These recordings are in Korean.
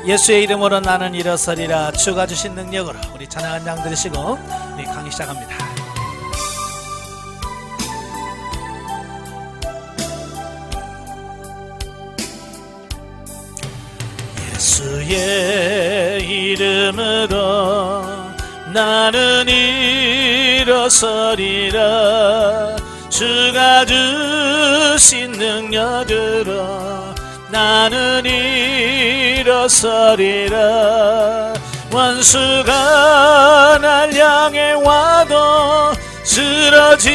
예수의 이름으로 나는 일어서리라. 주가 주신 능력으로 우리 찬양 한 장 들으시고 우리 강의 시작합니다. 예수의 이름으로 나는 일어서리라. 주가 주신 능력으로 나는 일어서리라. 원수가 날 향해 와도 쓰러지지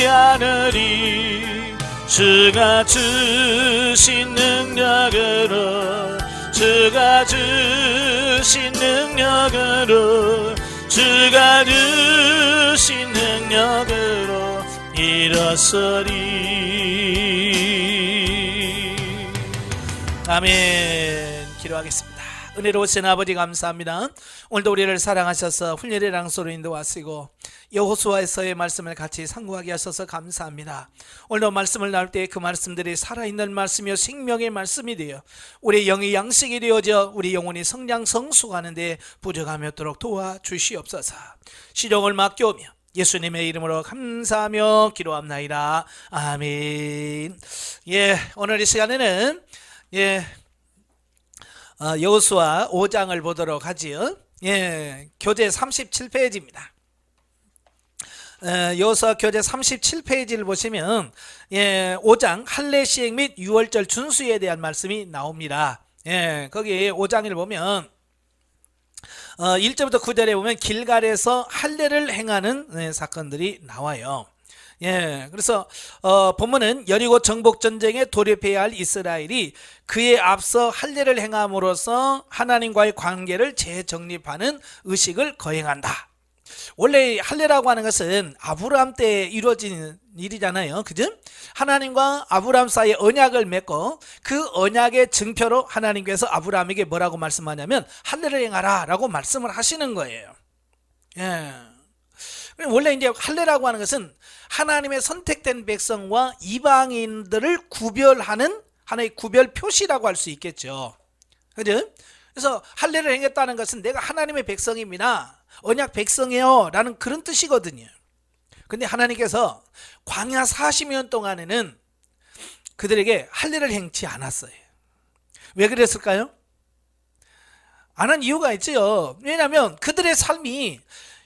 않으리. 주가 주신 능력으로, 주가 주신 능력으로, 주가 주신 능력으로 일어서리. 아멘. 기도하겠습니다. 은혜로우신 아버지 감사합니다. 오늘도 우리를 사랑하셔서 훈련의 장소로 인도하시고 여호수아에서의 말씀을 같이 상고하게 하셔서 감사합니다. 오늘도 말씀을 나눌 때 그 말씀들이 살아있는 말씀이요 생명의 말씀이 되어 우리 영의 양식이 되어져 우리 영혼이 성장 성숙하는 데 부족함이 없도록 도와주시옵소서. 시종을 맡겨오며 예수님의 이름으로 감사하며 기도합나이다. 아멘. 오늘 이 시간에는 여호수아 5장을 보도록 하지요. 교재 37페이지입니다. 여호수아 교재 37페이지를 보시면 5장 할례 시행 및 유월절 준수에 대한 말씀이 나옵니다. 거기 5장을 보면 1절부터 9절에 보면 길갈에서 할례를 행하는 사건들이 나와요. 그래서 본문은 여리고 정복 전쟁에 돌입해야 할 이스라엘이 그에 앞서 할례를 행함으로써 하나님과의 관계를 재정립하는 의식을 거행한다. 원래 할례라고 하는 것은 아브라함 때 이루어진 일이잖아요. 그죠? 하나님과 아브라함 사이에 언약을 맺고 그 언약의 증표로 하나님께서 아브라함에게 뭐라고 말씀하냐면 할례를 행하라 라고 말씀을 하시는 거예요. 원래 이제 할례라고 하는 것은 하나님의 선택된 백성과 이방인들을 구별하는 하나의 구별 표시라고 할 수 있겠죠. 그죠? 그래서 할례를 행했다는 것은 내가 하나님의 백성입니다. 언약 백성이에요 라는 그런 뜻이거든요. 근데 하나님께서 광야 40년 동안에는 그들에게 할례를 행치 않았어요. 왜 그랬을까요? 안 한 이유가 있죠. 왜냐하면 그들의 삶이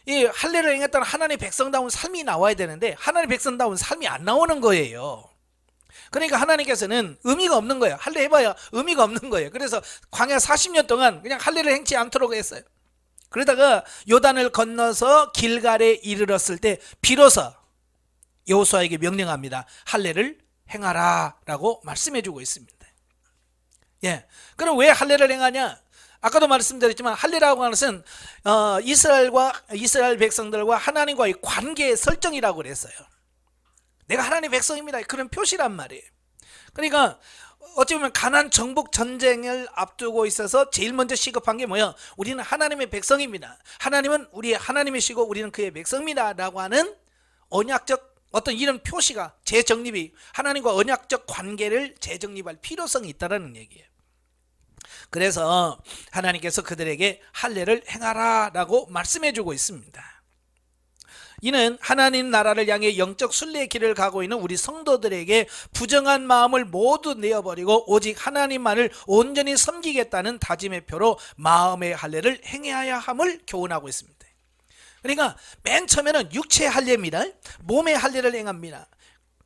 이 할례를 행했다는 하나님의 백성다운 삶이 나와야 되는데 하나님의 백성다운 삶이 안 나오는 거예요. 그러니까 하나님께서는 의미가 없는 거예요. 할례 해봐야 의미가 없는 거예요. 그래서 광야 40년 동안 그냥 할례를 행치 않도록 했어요. 그러다가 요단을 건너서 길갈에 이르렀을 때 비로소 여호수아에게 명령합니다. 할례를 행하라 라고 말씀해주고 있습니다. 그럼 왜 할례를 행하냐? 아까도 말씀드렸지만 할례라고 하는 것은 이스라엘 백성들과 하나님과의 관계의 설정이라고 그랬어요. 내가 하나님의 백성입니다. 그런 표시란 말이에요. 그러니까 어찌 보면 가나안 정복 전쟁을 앞두고 있어서 제일 먼저 시급한 게 뭐야? 우리는 하나님의 백성입니다. 하나님은 우리의 하나님이시고 우리는 그의 백성입니다 라고 하는 언약적 어떤 이런 표시가 재정립이 하나님과 언약적 관계를 재정립할 필요성이 있다는 얘기예요. 그래서 하나님께서 그들에게 할례를 행하라 라고 말씀해주고 있습니다. 이는 하나님 나라를 향해 영적 순례의 길을 가고 있는 우리 성도들에게 부정한 마음을 모두 내어버리고 오직 하나님만을 온전히 섬기겠다는 다짐의 표로 마음의 할례를 행해야 함을 교훈하고 있습니다. 그러니까 맨 처음에는 육체의 할례입니다. 몸의 할례를 행합니다.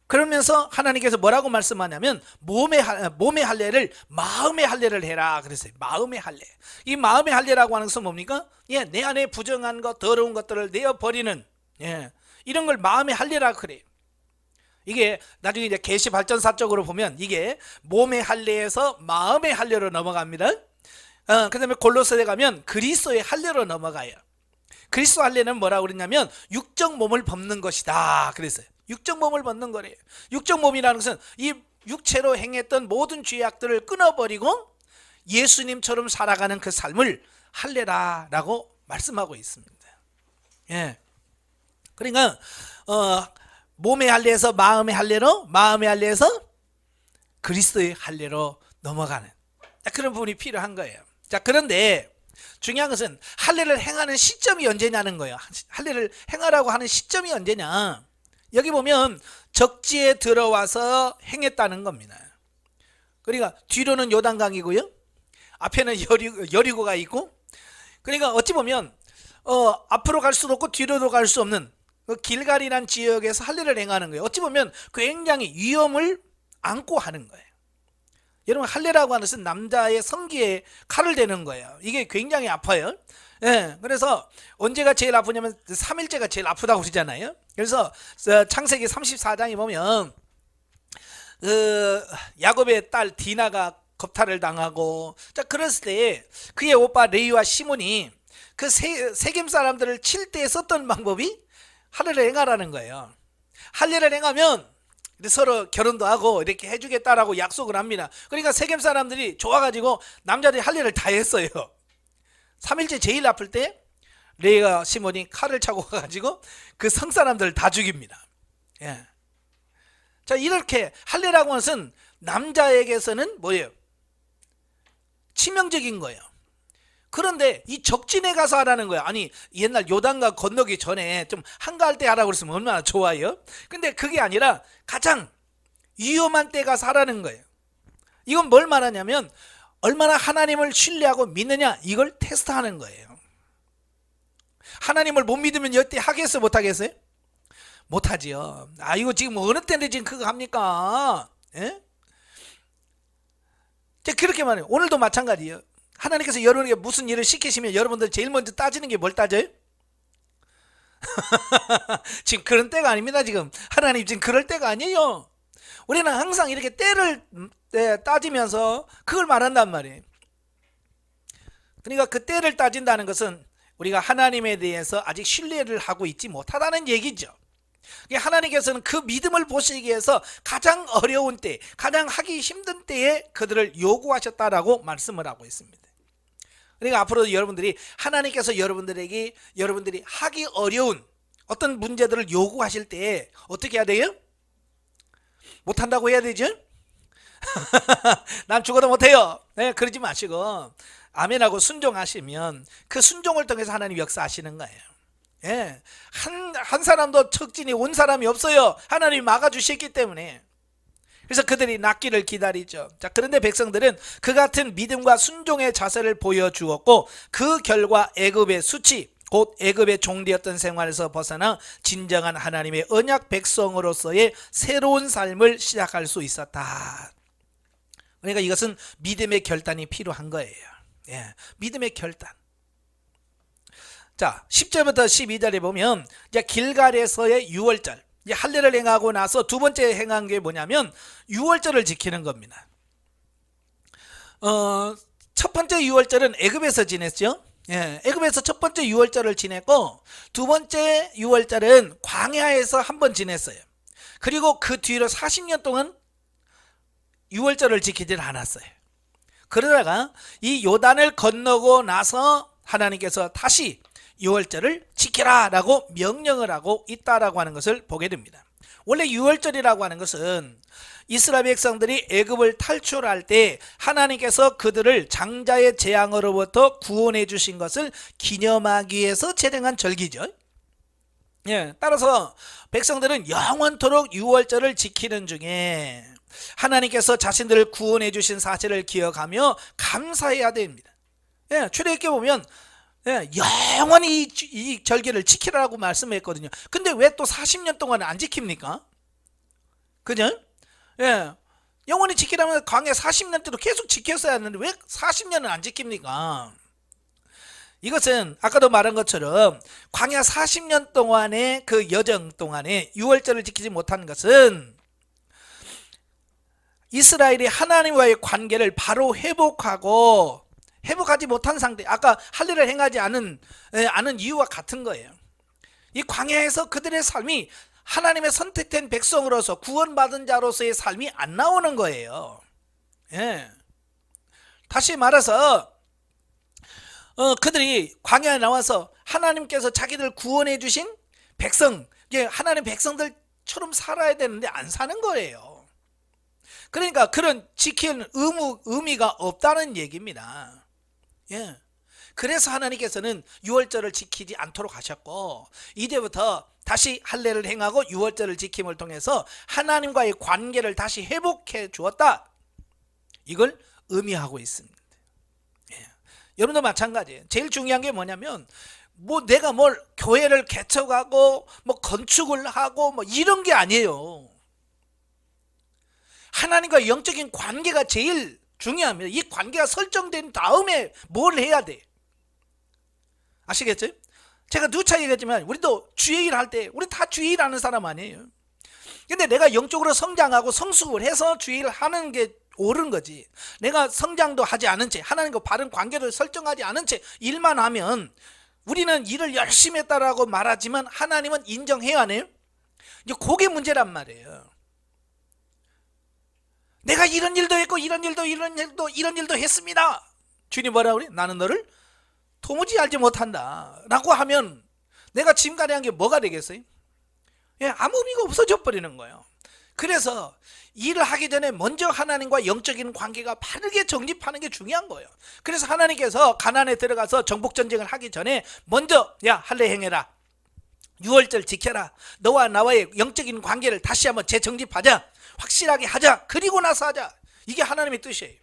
그러면서 하나님께서 뭐라고 말씀하냐면 몸의 할례를 마음의 할례를 해라 그랬어요. 마음의 할례. 이 마음의 할례라고 하는 것은 뭡니까? 내 안에 부정한 것, 더러운 것들을 내어버리는 이런 걸 마음의 할례라 그래요. 이게 나중에 이제 계시 발전사 쪽으로 보면 이게 몸의 할례에서 마음의 할례로 넘어갑니다. 그 다음에 골로새에 가면 그리스도의 할례로 넘어가요. 그리스도 할례는 뭐라고 그랬냐면 육적 몸을 벗는 것이다 그랬어요. 육적 몸을 벗는 거래요. 육적 몸이라는 것은 이 육체로 행했던 모든 죄악들을 끊어버리고 예수님처럼 살아가는 그 삶을 할례라라고 말씀하고 있습니다. 그러니까 몸의 할례에서 마음의 할례로, 마음의 할례에서 그리스도의 할례로 넘어가는 그런 부분이 필요한 거예요. 자, 그런데 중요한 것은 할례를 행하는 시점이 언제냐는 거예요. 할례를 행하라고 하는 시점이 언제냐. 여기 보면 적지에 들어와서 행했다는 겁니다. 그러니까 뒤로는 요단강이고요, 앞에는 여리고가 있고, 그러니까 어찌 보면 앞으로 갈 수도 없고 뒤로도 갈 수 없는 그 길갈이란 지역에서 할례를 행하는 거예요. 어찌 보면 굉장히 위험을 안고 하는 거예요. 여러분, 할례라고 하는 것은 남자의 성기에 칼을 대는 거예요. 이게 굉장히 아파요. 예, 그래서 언제가 제일 아프냐면 3일째가 제일 아프다고 그러잖아요. 그래서 창세기 34장에 보면 야곱의 딸 디나가 겁탈을 당하고, 자, 그랬을 때 그의 오빠 레위와 시몬이 그 세겜 사람들을 칠 때 썼던 방법이 할례를 행하라는 거예요. 할례를 행하면 서로 결혼도 하고 이렇게 해주겠다라고 약속을 합니다. 그러니까 세겜 사람들이 좋아가지고 남자들이 할례를 다 했어요. 3일째 제일 아플 때 레위와 시몬이 칼을 차고 가가지고 그 성 사람들을 다 죽입니다. 예. 자, 이렇게 할례라고 하는 것은 남자에게서는 뭐예요? 치명적인 거예요. 그런데 이 적진에 가서 하라는 거예요. 아니, 옛날 요단강 건너기 전에 좀 한가할 때 하라고 그랬으면 얼마나 좋아요. 근데 그게 아니라 가장 위험한 때 가서 하라는 거예요. 이건 뭘 말하냐면 얼마나 하나님을 신뢰하고 믿느냐, 이걸 테스트하는 거예요. 하나님을 못 믿으면 여태 하겠어요, 못 하겠어요? 못 하지요. 아, 이거 지금 어느 때인데 지금 그거 합니까? 예? 그렇게 말해요. 오늘도 마찬가지예요. 하나님께서 여러분에게 무슨 일을 시키시면 여러분들 제일 먼저 따지는 게 뭘 따져요? 지금 그런 때가 아닙니다. 지금 하나님 지금 그럴 때가 아니에요. 우리는 항상 이렇게 때를 따지면서 그걸 말한단 말이에요. 그러니까 그 때를 따진다는 것은 우리가 하나님에 대해서 아직 신뢰를 하고 있지 못하다는 얘기죠. 하나님께서는 그 믿음을 보시기 위해서 가장 어려운 때, 가장 하기 힘든 때에 그들을 요구하셨다라고 말씀을 하고 있습니다. 그러니까 앞으로도 여러분들이 하나님께서 여러분들이 하기 어려운 어떤 문제들을 요구하실 때 어떻게 해야 돼요? 못한다고 해야 되죠? 난 죽어도 못해요. 네, 그러지 마시고 아멘하고 순종하시면 그 순종을 통해서 하나님 역사하시는 거예요. 예, 한 사람도 적진이 온 사람이 없어요. 하나님이 막아주셨기 때문에. 그래서 그들이 낫기를 기다리죠. 자, 그런데 백성들은 그 같은 믿음과 순종의 자세를 보여주었고 그 결과 애굽의 수치, 곧 애굽의 종되었던 생활에서 벗어나 진정한 하나님의 언약 백성으로서의 새로운 삶을 시작할 수 있었다. 그러니까 이것은 믿음의 결단이 필요한 거예요. 예, 믿음의 결단. 자, 10절부터 12절에 보면 이제 길갈에서의 유월절, 할례를 행하고 나서 두 번째 행한 게 뭐냐면 유월절을 지키는 겁니다. 첫 번째 유월절은 애굽에서 지냈죠. 예, 애굽에서 첫 번째 유월절을 지냈고 두 번째 유월절은 광야에서 한 번 지냈어요. 그리고 그 뒤로 40년 동안 유월절을 지키질 않았어요. 그러다가 이 요단을 건너고 나서 하나님께서 다시 유월절을 지키라 라고 명령을 하고 있다라고 하는 것을 보게 됩니다. 원래 유월절이라고 하는 것은 이스라엘 백성들이 애굽을 탈출할 때 하나님께서 그들을 장자의 재앙으로부터 구원해 주신 것을 기념하기 위해서 제정한 절기죠. 예, 따라서 백성들은 영원토록 유월절을 지키는 중에 하나님께서 자신들을 구원해 주신 사실을 기억하며 감사해야 됩니다. 예, 출애굽기에 보면 영원히 이 절기를 지키라고 말씀했거든요. 근데 왜 또 40년 동안 안 지킵니까? 그죠? 예, 영원히 지키라면 광야 40년 때도 계속 지켰어야 하는데 왜 40년은 안 지킵니까? 이것은 아까도 말한 것처럼 광야 40년 동안의 그 여정 동안에 유월절을 지키지 못한 것은 이스라엘이 하나님과의 관계를 바로 회복하지 못한 상태, 아까 할례를 행하지 않은 이유와 같은 거예요. 이 광야에서 그들의 삶이 하나님의 선택된 백성으로서 구원받은 자로서의 삶이 안 나오는 거예요. 예. 다시 말해서 그들이 광야에 나와서 하나님께서 자기들 구원해 주신 백성, 하나님 백성들처럼 살아야 되는데 안 사는 거예요. 그러니까 그런 지키는 의미가 없다는 얘기입니다. 예. 그래서 하나님께서는 유월절을 지키지 않도록 하셨고, 이제부터 다시 할례를 행하고 유월절을 지킴을 통해서 하나님과의 관계를 다시 회복해 주었다, 이걸 의미하고 있습니다. 예. 여러분도 마찬가지예요. 제일 중요한 게 뭐냐면, 뭐 내가 뭘 교회를 개척하고 뭐 건축을 하고 뭐 이런 게 아니에요. 하나님과 영적인 관계가 제일 중요합니다. 이 관계가 설정된 다음에 뭘 해야 돼? 아시겠죠? 제가 누차 얘기했지만 우리도 주일 할 때 우리 다 주일 하는 사람 아니에요. 근데 내가 영적으로 성장하고 성숙을 해서 주일 하는 게 옳은 거지. 내가 성장도 하지 않은 채 하나님과 바른 관계를 설정하지 않은 채 일만 하면 우리는 일을 열심히 했다라고 말하지만 하나님은 인정해야 하네요. 이제 그게 문제란 말이에요. 내가 이런 일도 했고 이런 일도 했습니다. 주님 뭐라 그래? 나는 너를 도무지 알지 못한다 라고 하면 내가 지금까지 한 게 뭐가 되겠어요? 예, 아무 의미가 없어져 버리는 거예요. 그래서 일을 하기 전에 먼저 하나님과 영적인 관계가 바르게 정립하는 게 중요한 거예요. 그래서 하나님께서 가나안에 들어가서 정복전쟁을 하기 전에 먼저 야 할례 행해라, 유월절 지켜라, 너와 나와의 영적인 관계를 다시 한번 재정립하자, 확실하게 하자, 그리고 나서 하자, 이게 하나님의 뜻이에요.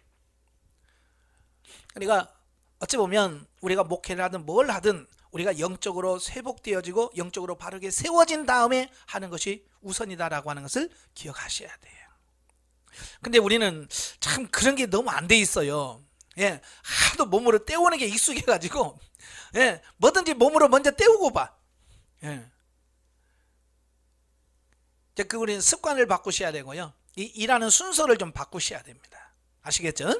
그러니까 어찌 보면 우리가 목회를 하든 뭘 하든 우리가 영적으로 회복되어지고 영적으로 바르게 세워진 다음에 하는 것이 우선이다라고 하는 것을 기억하셔야 돼요. 근데 우리는 참 그런 게 너무 안 돼 있어요. 예, 하도 몸으로 때우는 게 익숙해가지고, 예, 뭐든지 몸으로 먼저 때우고 봐. 예. 그 우리는 습관을 바꾸셔야 되고요. 이 일하는 순서를 좀 바꾸셔야 됩니다. 아시겠죠?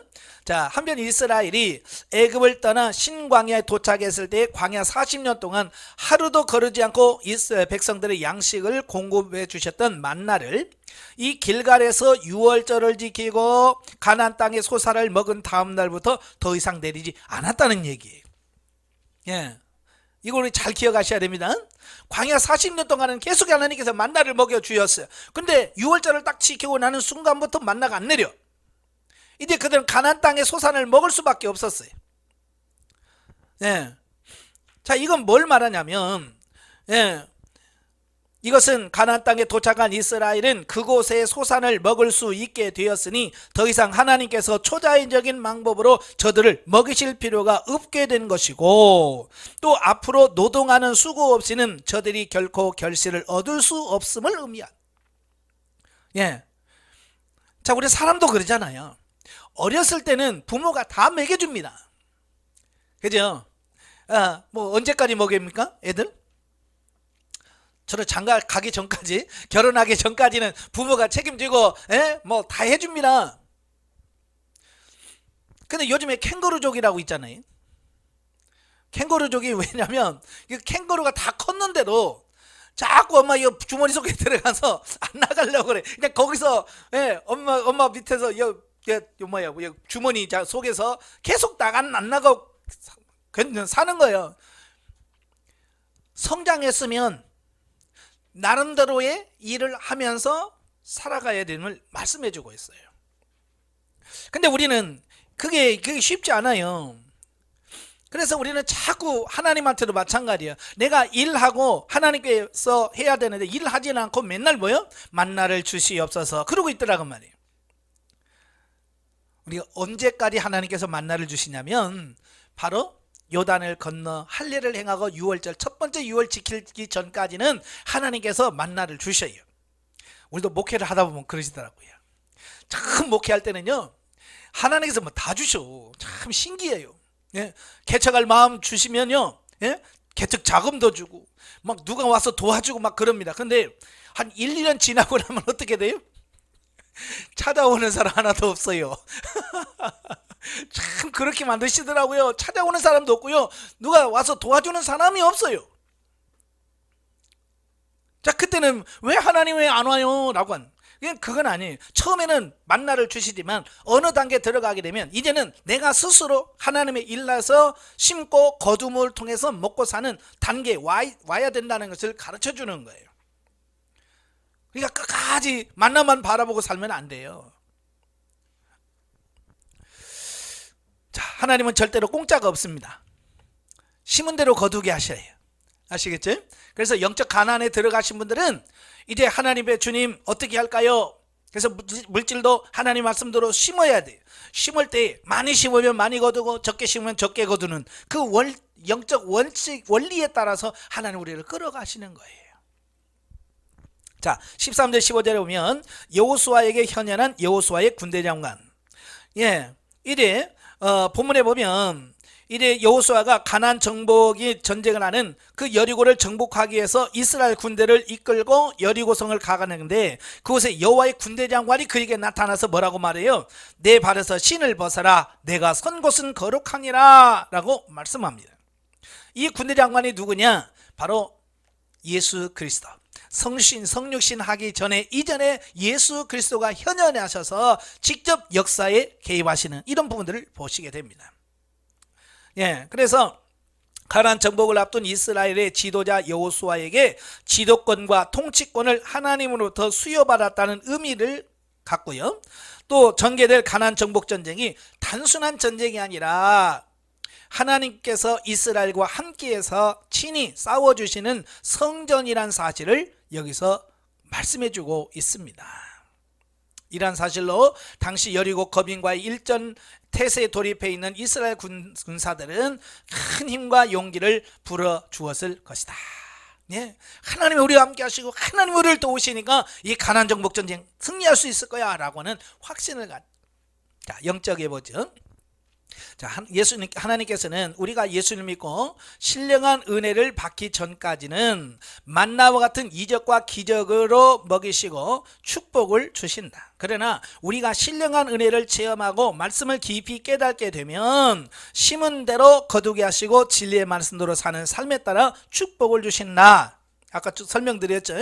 자, 한편 이스라엘이 애굽을 떠나 신광야에 도착했을 때 광야 40년 동안 하루도 거르지 않고 이스라엘 백성들의 양식을 공급해 주셨던 만나를 이 길갈에서 유월절을 지키고 가나안 땅의 소사를 먹은 다음 날부터 더 이상 내리지 않았다는 얘기예요. 예. 이걸 우리 잘 기억하셔야 됩니다. 광야 40년 동안은 계속 하나님께서 만나를 먹여 주셨어요. 근데 유월절을 딱 지키고 나는 순간부터 만나가 안 내려. 이제 그들은 가나안 땅의 소산을 먹을 수밖에 없었어요. 예. 자, 이건 뭘 말하냐면, 예, 이것은 가나안 땅에 도착한 이스라엘은 그곳의 소산을 먹을 수 있게 되었으니 더 이상 하나님께서 초자연적인 방법으로 저들을 먹이실 필요가 없게 된 것이고, 또 앞으로 노동하는 수고 없이는 저들이 결코 결실을 얻을 수 없음을 의미한. 예. 자, 우리 사람도 그러잖아요. 어렸을 때는 부모가 다 먹여줍니다. 그죠? 뭐 언제까지 먹입니까? 애들? 저를 장가 가기 전까지, 결혼하기 전까지는 부모가 책임지고, 뭐 다 해줍니다. 근데 요즘에 캥거루족이라고 있잖아요. 캥거루족이 왜냐면 캥거루가 다 컸는데도 자꾸 엄마 이 주머니 속에 들어가서 안 나가려고 그래. 그냥 거기서, 엄마 밑에서 주머니 속에서 계속 안 나가고 사는 거예요. 성장했으면 나름대로의 일을 하면서 살아가야 됨을 말씀해 주고 있어요. 근데 우리는 그게 쉽지 않아요. 그래서 우리는 자꾸 하나님한테도 마찬가지예요. 내가 일하고 하나님께서 해야 되는데 일하지는 않고 맨날 뭐요? 만나를 주시옵소서 그러고 있더라고 말이에요. 우리가 언제까지 하나님께서 만나를 주시냐면 바로 요단을 건너 할례를 행하고 유월절 첫 번째 유월 지키기 전까지는 하나님께서 만나를 주셔요. 우리도 목회를 하다 보면 그러시더라고요. 참 목회할 때는요 하나님께서 뭐 다 주셔. 참 신기해요. 예? 개척할 마음 주시면요, 예? 개척 자금도 주고 막 누가 와서 도와주고 막 그럽니다. 근데 한 1, 2년 지나고 나면 어떻게 돼요? 찾아오는 사람 하나도 없어요. 참 그렇게 만드시더라고요. 찾아오는 사람도 없고요, 누가 와서 도와주는 사람이 없어요. 자, 그때는 왜 하나님 왜 안 와요? 라고 한, 그건 아니에요. 처음에는 만나를 주시지만 어느 단계에 들어가게 되면 이제는 내가 스스로 하나님의 일나서 심고 거둠을 통해서 먹고 사는 단계에 와야 된다는 것을 가르쳐 주는 거예요. 그러니까 끝까지 만나만 바라보고 살면 안 돼요. 하나님은 절대로 공짜가 없습니다. 심은 대로 거두게 하셔야 해요. 아시겠죠? 그래서 영적 가난에 들어가신 분들은 이제 하나님의 주님 어떻게 할까요? 그래서 물질도 하나님 말씀대로 심어야 돼요. 심을 때 많이 심으면 많이 거두고 적게 심으면 적게 거두는 그 영적 원리에 따라서 하나님 우리를 끌어가시는 거예요. 자, 13절 15절에 보면 여호수아에게 현현한 여호수아의 군대장관. 이래 본문에 보면 이래 여호수아가 가나안 정복이 전쟁을 하는 그 여리고를 정복하기 위해서 이스라엘 군대를 이끌고 여리고성을 가가는데 그곳에 여호와의 군대장관이 그에게 나타나서 뭐라고 말해요? 내 발에서 신을 벗어라, 내가 선 곳은 거룩하니라 라고 말씀합니다. 이 군대장관이 누구냐? 바로 예수 그리스도. 성신 성육신 하기 전에 이전에 예수 그리스도가 현현하셔서 직접 역사에 개입하시는 이런 부분들을 보시게 됩니다. 그래서 가나안 정복을 앞둔 이스라엘의 지도자 여호수아에게 지도권과 통치권을 하나님으로부터 수여받았다는 의미를 갖고요. 또 전개될 가나안 정복 전쟁이 단순한 전쟁이 아니라 하나님께서 이스라엘과 함께해서 친히 싸워주시는 성전이란 사실을 여기서 말씀해주고 있습니다. 이러한 사실로 당시 여리고 거민과의 일전 태세에 돌입해 있는 이스라엘 군사들은 큰 힘과 용기를 불어주었을 것이다. 하나님이 우리와 함께 하시고 하나님이 우리를 도우시니까 이 가나안 정복 전쟁 승리할 수 있을 거야 라고는 확신을 자, 영적에 보죠. 자, 하나님께서는 우리가 예수를 믿고 신령한 은혜를 받기 전까지는 만나와 같은 이적과 기적으로 먹이시고 축복을 주신다. 그러나 우리가 신령한 은혜를 체험하고 말씀을 깊이 깨닫게 되면 심은 대로 거두게 하시고 진리의 말씀대로 사는 삶에 따라 축복을 주신다. 아까 설명드렸죠?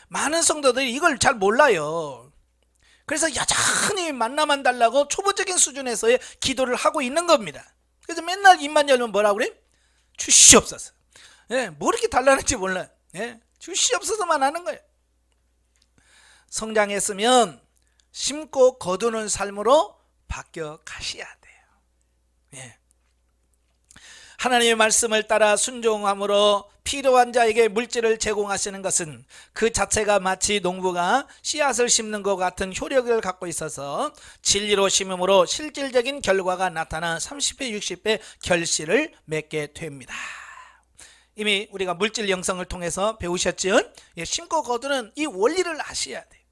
많은 성도들이 이걸 잘 몰라요. 그래서 여전히 만나만 달라고 초보적인 수준에서의 기도를 하고 있는 겁니다. 그래서 맨날 입만 열면 뭐라고 그래? 주시옵소서. 뭐 이렇게 달라는지 몰라요. 주시옵소서만 하는 거예요. 성장했으면 심고 거두는 삶으로 바뀌어 가셔야 돼요. 하나님의 말씀을 따라 순종함으로 필요한 자에게 물질을 제공하시는 것은 그 자체가 마치 농부가 씨앗을 심는 것 같은 효력을 갖고 있어서 진리로 심음으로 실질적인 결과가 나타나 30배 60배 결실을 맺게 됩니다. 이미 우리가 물질 영성을 통해서 배우셨죠? 심고 거두는 이 원리를 아셔야 돼요.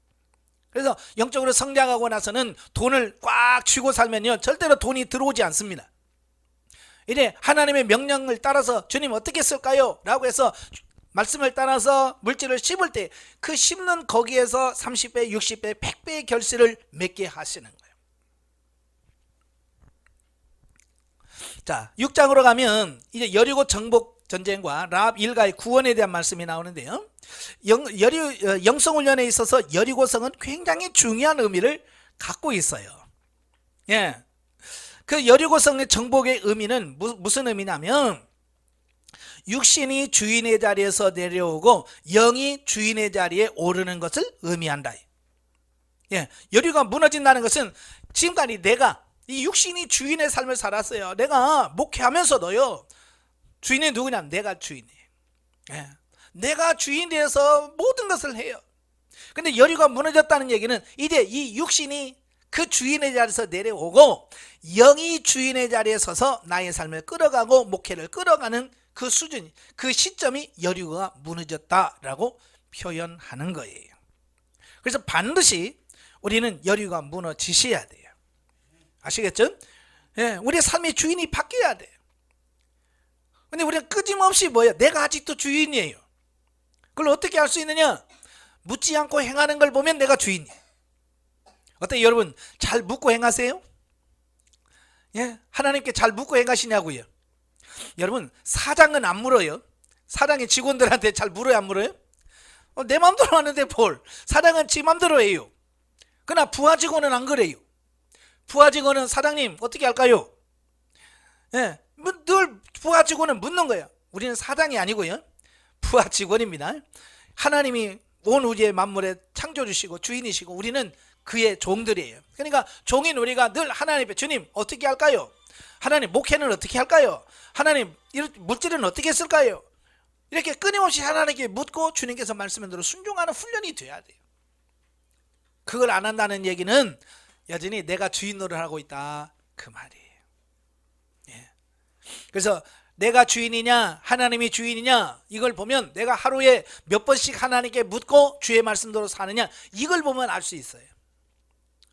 그래서 영적으로 성장하고 나서는 돈을 꽉 쥐고 살면요 절대로 돈이 들어오지 않습니다. 이제 하나님의 명령을 따라서 주님 어떻게 쓸까요? 라고 해서 말씀을 따라서 물질을 심을 때 그 심는 거기에서 30배, 60배, 100배의 결실을 맺게 하시는 거예요. 자, 6장으로 가면 이제 여리고 정복 전쟁과 라합 일가의 구원에 대한 말씀이 나오는데요. 영성훈련에 있어서 여리고성은 굉장히 중요한 의미를 갖고 있어요. 그 여리고성의 정복의 의미는 무슨 의미냐면 육신이 주인의 자리에서 내려오고 영이 주인의 자리에 오르는 것을 의미한다. 여리고가 무너진다는 것은 지금까지 내가 이 육신이 주인의 삶을 살았어요. 내가 목회하면서도요 주인이 누구냐? 내가 주인이에요. 내가 주인이 돼서 모든 것을 해요. 근데 여리고가 무너졌다는 얘기는 이제 이 육신이 그 주인의 자리에서 내려오고 영이 주인의 자리에 서서 나의 삶을 끌어가고 목회를 끌어가는 그 수준, 그 시점이 여리고가 무너졌다라고 표현하는 거예요. 그래서 반드시 우리는 여리고가 무너지셔야 돼요. 아시겠죠? 우리의 삶의 주인이 바뀌어야 돼요. 근데 우리는 끊임없이 뭐예요? 내가 아직도 주인이에요. 그걸 어떻게 할 수 있느냐? 묻지 않고 행하는 걸 보면 내가 주인이에요. 어때요 여러분? 잘 묻고 행하세요? 하나님께 잘 묻고 행하시냐고요. 여러분 사장은 안 물어요. 사장이 직원들한테 잘 물어요 안 물어요? 내 마음대로 하는데 뭘. 사장은 지 마음대로 해요. 그러나 부하 직원은 안 그래요. 부하 직원은 사장님 어떻게 할까요? 늘 부하 직원은 묻는 거예요. 우리는 사장이 아니고요 부하 직원입니다. 하나님이 온 우주의 만물에 창조주시고 주인이시고 우리는 그의 종들이에요. 그러니까 종인 우리가 늘 하나님 앞에 주님 어떻게 할까요? 하나님 목회는 어떻게 할까요? 하나님 이런 물질은 어떻게 쓸까요? 이렇게 끊임없이 하나님께 묻고 주님께서 말씀한 대로 순종하는 훈련이 돼야 돼요. 그걸 안 한다는 얘기는 여전히 내가 주인 노릇을 하고 있다 그 말이에요. 예. 그래서 내가 주인이냐 하나님이 주인이냐 이걸 보면 내가 하루에 몇 번씩 하나님께 묻고 주의 말씀대로 사느냐 이걸 보면 알 수 있어요.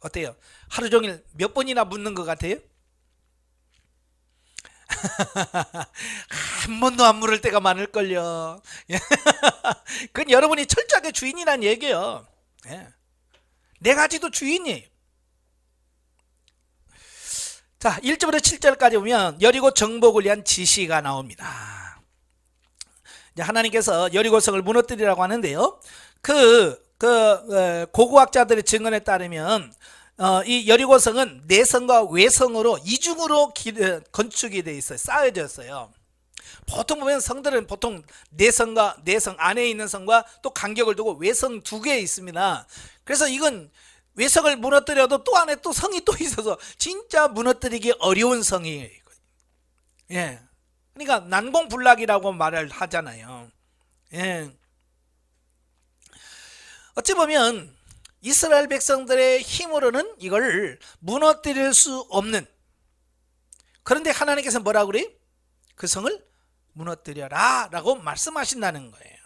어때요? 하루 종일 몇 번이나 묻는 것 같아요? 한 번도 안 물을 때가 많을걸요. 그건 여러분이 철저하게 주인이란 얘기예요. 내가 지도 주인이에요. 자, 1절부터 7절까지 보면 여리고 정복을 위한 지시가 나옵니다. 이제 하나님께서 여리고성을 무너뜨리라고 하는데요. 고고학자들의 증언에 따르면 이 여리고성은 내성과 외성으로 이중으로 건축이 돼 있어요. 쌓여졌어요. 보통 보면 성들은 보통 내성과 내성 안에 있는 성과 또 간격을 두고 외성 두 개 있습니다. 그래서 이건 외성을 무너뜨려도 또 안에 또 성이 또 있어서 진짜 무너뜨리기 어려운 성이에요. 예. 그러니까 난공불락이라고 말을 하잖아요. 예. 어찌 보면 이스라엘 백성들의 힘으로는 이걸 무너뜨릴 수 없는, 그런데 하나님께서 뭐라고 그래요? 그 성을 무너뜨려라 라고 말씀하신다는 거예요.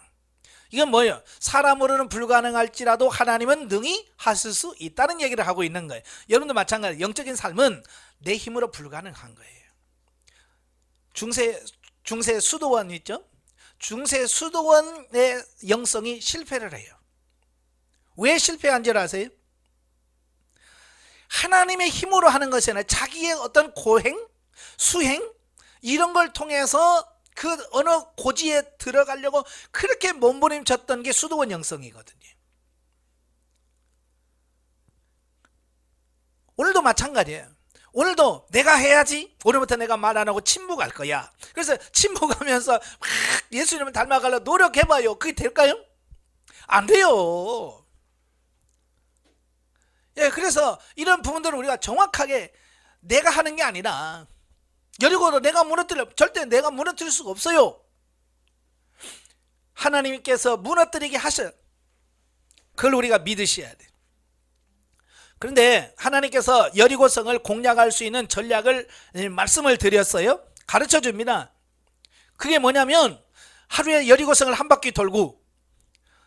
이건 뭐예요? 사람으로는 불가능할지라도 하나님은 능히 하실 수 있다는 얘기를 하고 있는 거예요. 여러분도 마찬가지, 영적인 삶은 내 힘으로 불가능한 거예요. 중세 수도원 있죠? 중세 수도원의 영성이 실패를 해요. 왜 실패한 줄 아세요? 하나님의 힘으로 하는 것이 아니라 자기의 어떤 고행, 수행 이런 걸 통해서 그 어느 고지에 들어가려고 그렇게 몸부림쳤던 게 수도원 영성이거든요. 오늘도 마찬가지예요. 오늘도 내가 해야지, 오늘부터 내가 말 안 하고 침묵할 거야. 그래서 침묵하면서 막 예수님을 닮아가려고 노력해봐요. 그게 될까요? 안 돼요. 예, 그래서 이런 부분들을 우리가 정확하게 내가 하는 게 아니라, 여리고도 내가 절대 내가 무너뜨릴 수가 없어요. 하나님께서 무너뜨리게 하셔요. 그걸 우리가 믿으셔야 돼. 그런데 하나님께서 여리고성을 공략할 수 있는 전략을 말씀을 드렸어요. 가르쳐 줍니다. 그게 뭐냐면 하루에 여리고성을 한 바퀴 돌고,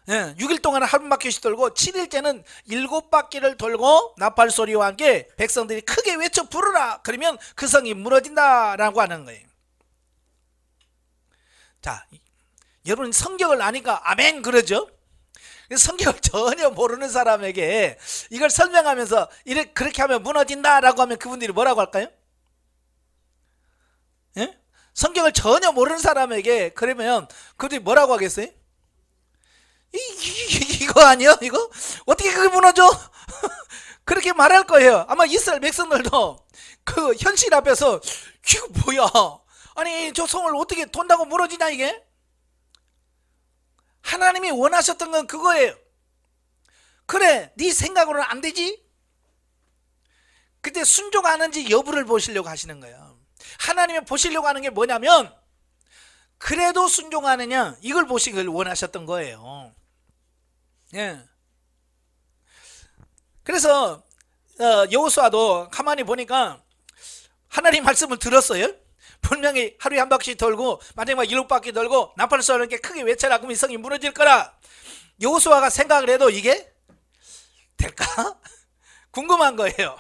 6일 동안 한 바퀴씩 돌고 7일째는 7바퀴를 돌고 나팔 소리와 함께 백성들이 크게 외쳐 부르라. 그러면 그 성이 무너진다라고 하는 거예요. 자, 여러분 성경을 아니까 아멘 그러죠? 성경을 전혀 모르는 사람에게 이걸 설명하면서 그렇게 하면 무너진다라고 하면 그분들이 뭐라고 할까요? 예? 성경을 전혀 모르는 사람에게 그러면 그들이 뭐라고 하겠어요? 이거 아니야? 이거? 어떻게 그게 무너져? 그렇게 말할 거예요. 아마 이스라엘 백성들도 그 현실 앞에서 이거 뭐야? 아니 저 성을 어떻게 돈다고 무너지냐 이게? 하나님이 원하셨던 건 그거예요. 그래, 네 생각으로는 안 되지? 그때 순종하는지 여부를 보시려고 하시는 거예요. 하나님이 보시려고 하는 게 뭐냐면 그래도 순종하느냐 이걸 보시길 원하셨던 거예요. 예. 그래서 여호수아도 가만히 보니까 하나님 말씀을 들었어요. 분명히 하루에 한 바퀴 돌고 마지막 7바퀴 돌고 나팔 소리를 크게 외쳐라. 그러면 이 성이 무너질 거라. 여호수아가 생각을 해도 이게 될까? 궁금한 거예요.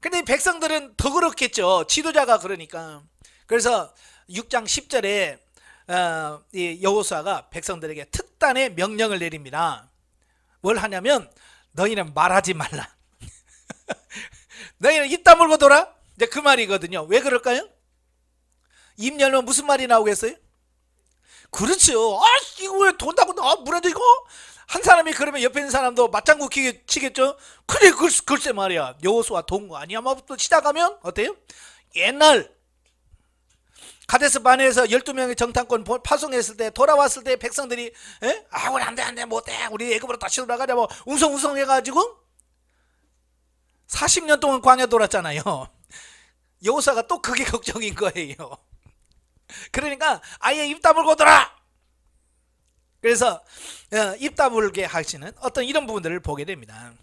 근데 백성들은 더 그렇겠죠. 지도자가 그러니까. 그래서 6장 10절에 이 여호수아가 백성들에게 특단의 명령을 내립니다. 뭘 하냐면 너희는 말하지 말라. 너희는 입 다물고 돌아. 이제 그 말이거든요. 왜 그럴까요? 입 열면 무슨 말이 나오겠어요? 그렇죠. 이거 왜 돈다고 무너져 이거? 한 사람이 그러면 옆에 있는 사람도 맞장구 치겠죠? 그래, 글쎄 말이야. 여호수아 동거 아니야마부터 시작하면 어때요? 옛날 가데스 바네에서 12명의 정탐권 파송했을 때 돌아왔을 때 백성들이 우리 안돼 못해 우리 애굽으로 다시 돌아가자 뭐 웅성웅성 해가지고 40년 동안 광야 돌았잖아요. 여호수아가 또 그게 걱정인 거예요. 그러니까 아예 입 다물고 돌아. 그래서 입 다물게 하시는 어떤 이런 부분들을 보게 됩니다.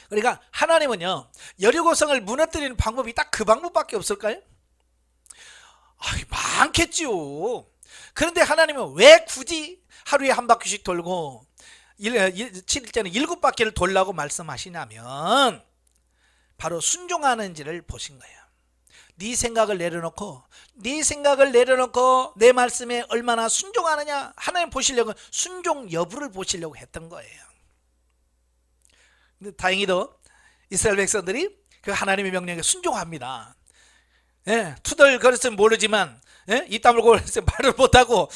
그러니까 하나님은요, 여리고성을 무너뜨리는 방법이 딱 그 방법밖에 없을까요? 많겠지요. 그런데 하나님은 왜 굳이 하루에 한 바퀴씩 돌고 7일째는 7바퀴를 돌라고 말씀하시냐면 바로 순종하는지를 보신 거예요. 네 생각을 내려놓고 내 말씀에 얼마나 순종하느냐, 하나님 보시려고 순종 여부를 보시려고 했던 거예요. 근데 다행히도 이스라엘 백성들이 그 하나님의 명령에 순종합니다. 투덜거렸으면 모르지만 입 다물고 말을 못하고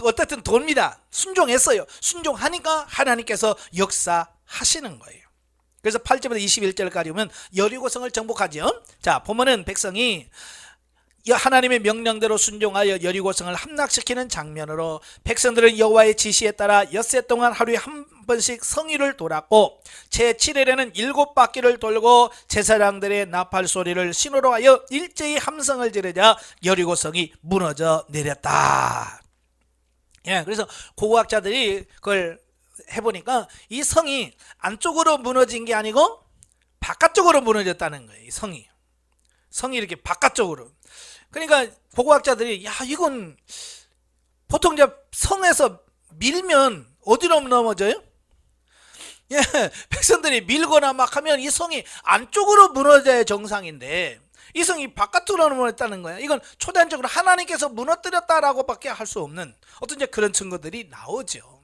어쨌든 돕니다. 순종했어요. 순종하니까 하나님께서 역사하시는 거예요. 그래서 8절부터 21절까지 보면 여리고성을 정복하죠. 자, 보면은 백성이 하나님의 명령대로 순종하여 여리고성을 함락시키는 장면으로 백성들은 여호와의 지시에 따라 엿새 동안 하루에 한 번씩 성위를 돌았고 제7일에는 7바퀴를 돌고 제사장들의 나팔 소리를 신호로 하여 일제히 함성을 지르자 여리고성이 무너져 내렸다. 그래서 고고학자들이 그걸 해보니까 이 성이 안쪽으로 무너진 게 아니고 바깥쪽으로 무너졌다는 거예요. 이 성이 이렇게 바깥쪽으로. 그러니까 고고학자들이 이건 보통 이제 성에서 밀면 어디로 넘어져요? 백성들이 밀거나 막 하면 이 성이 안쪽으로 무너져야 정상인데 이 성이 바깥으로 무너졌다는 거야. 이건 초단적으로 하나님께서 무너뜨렸다라고밖에 할 수 없는 어떤 이제 그런 증거들이 나오죠.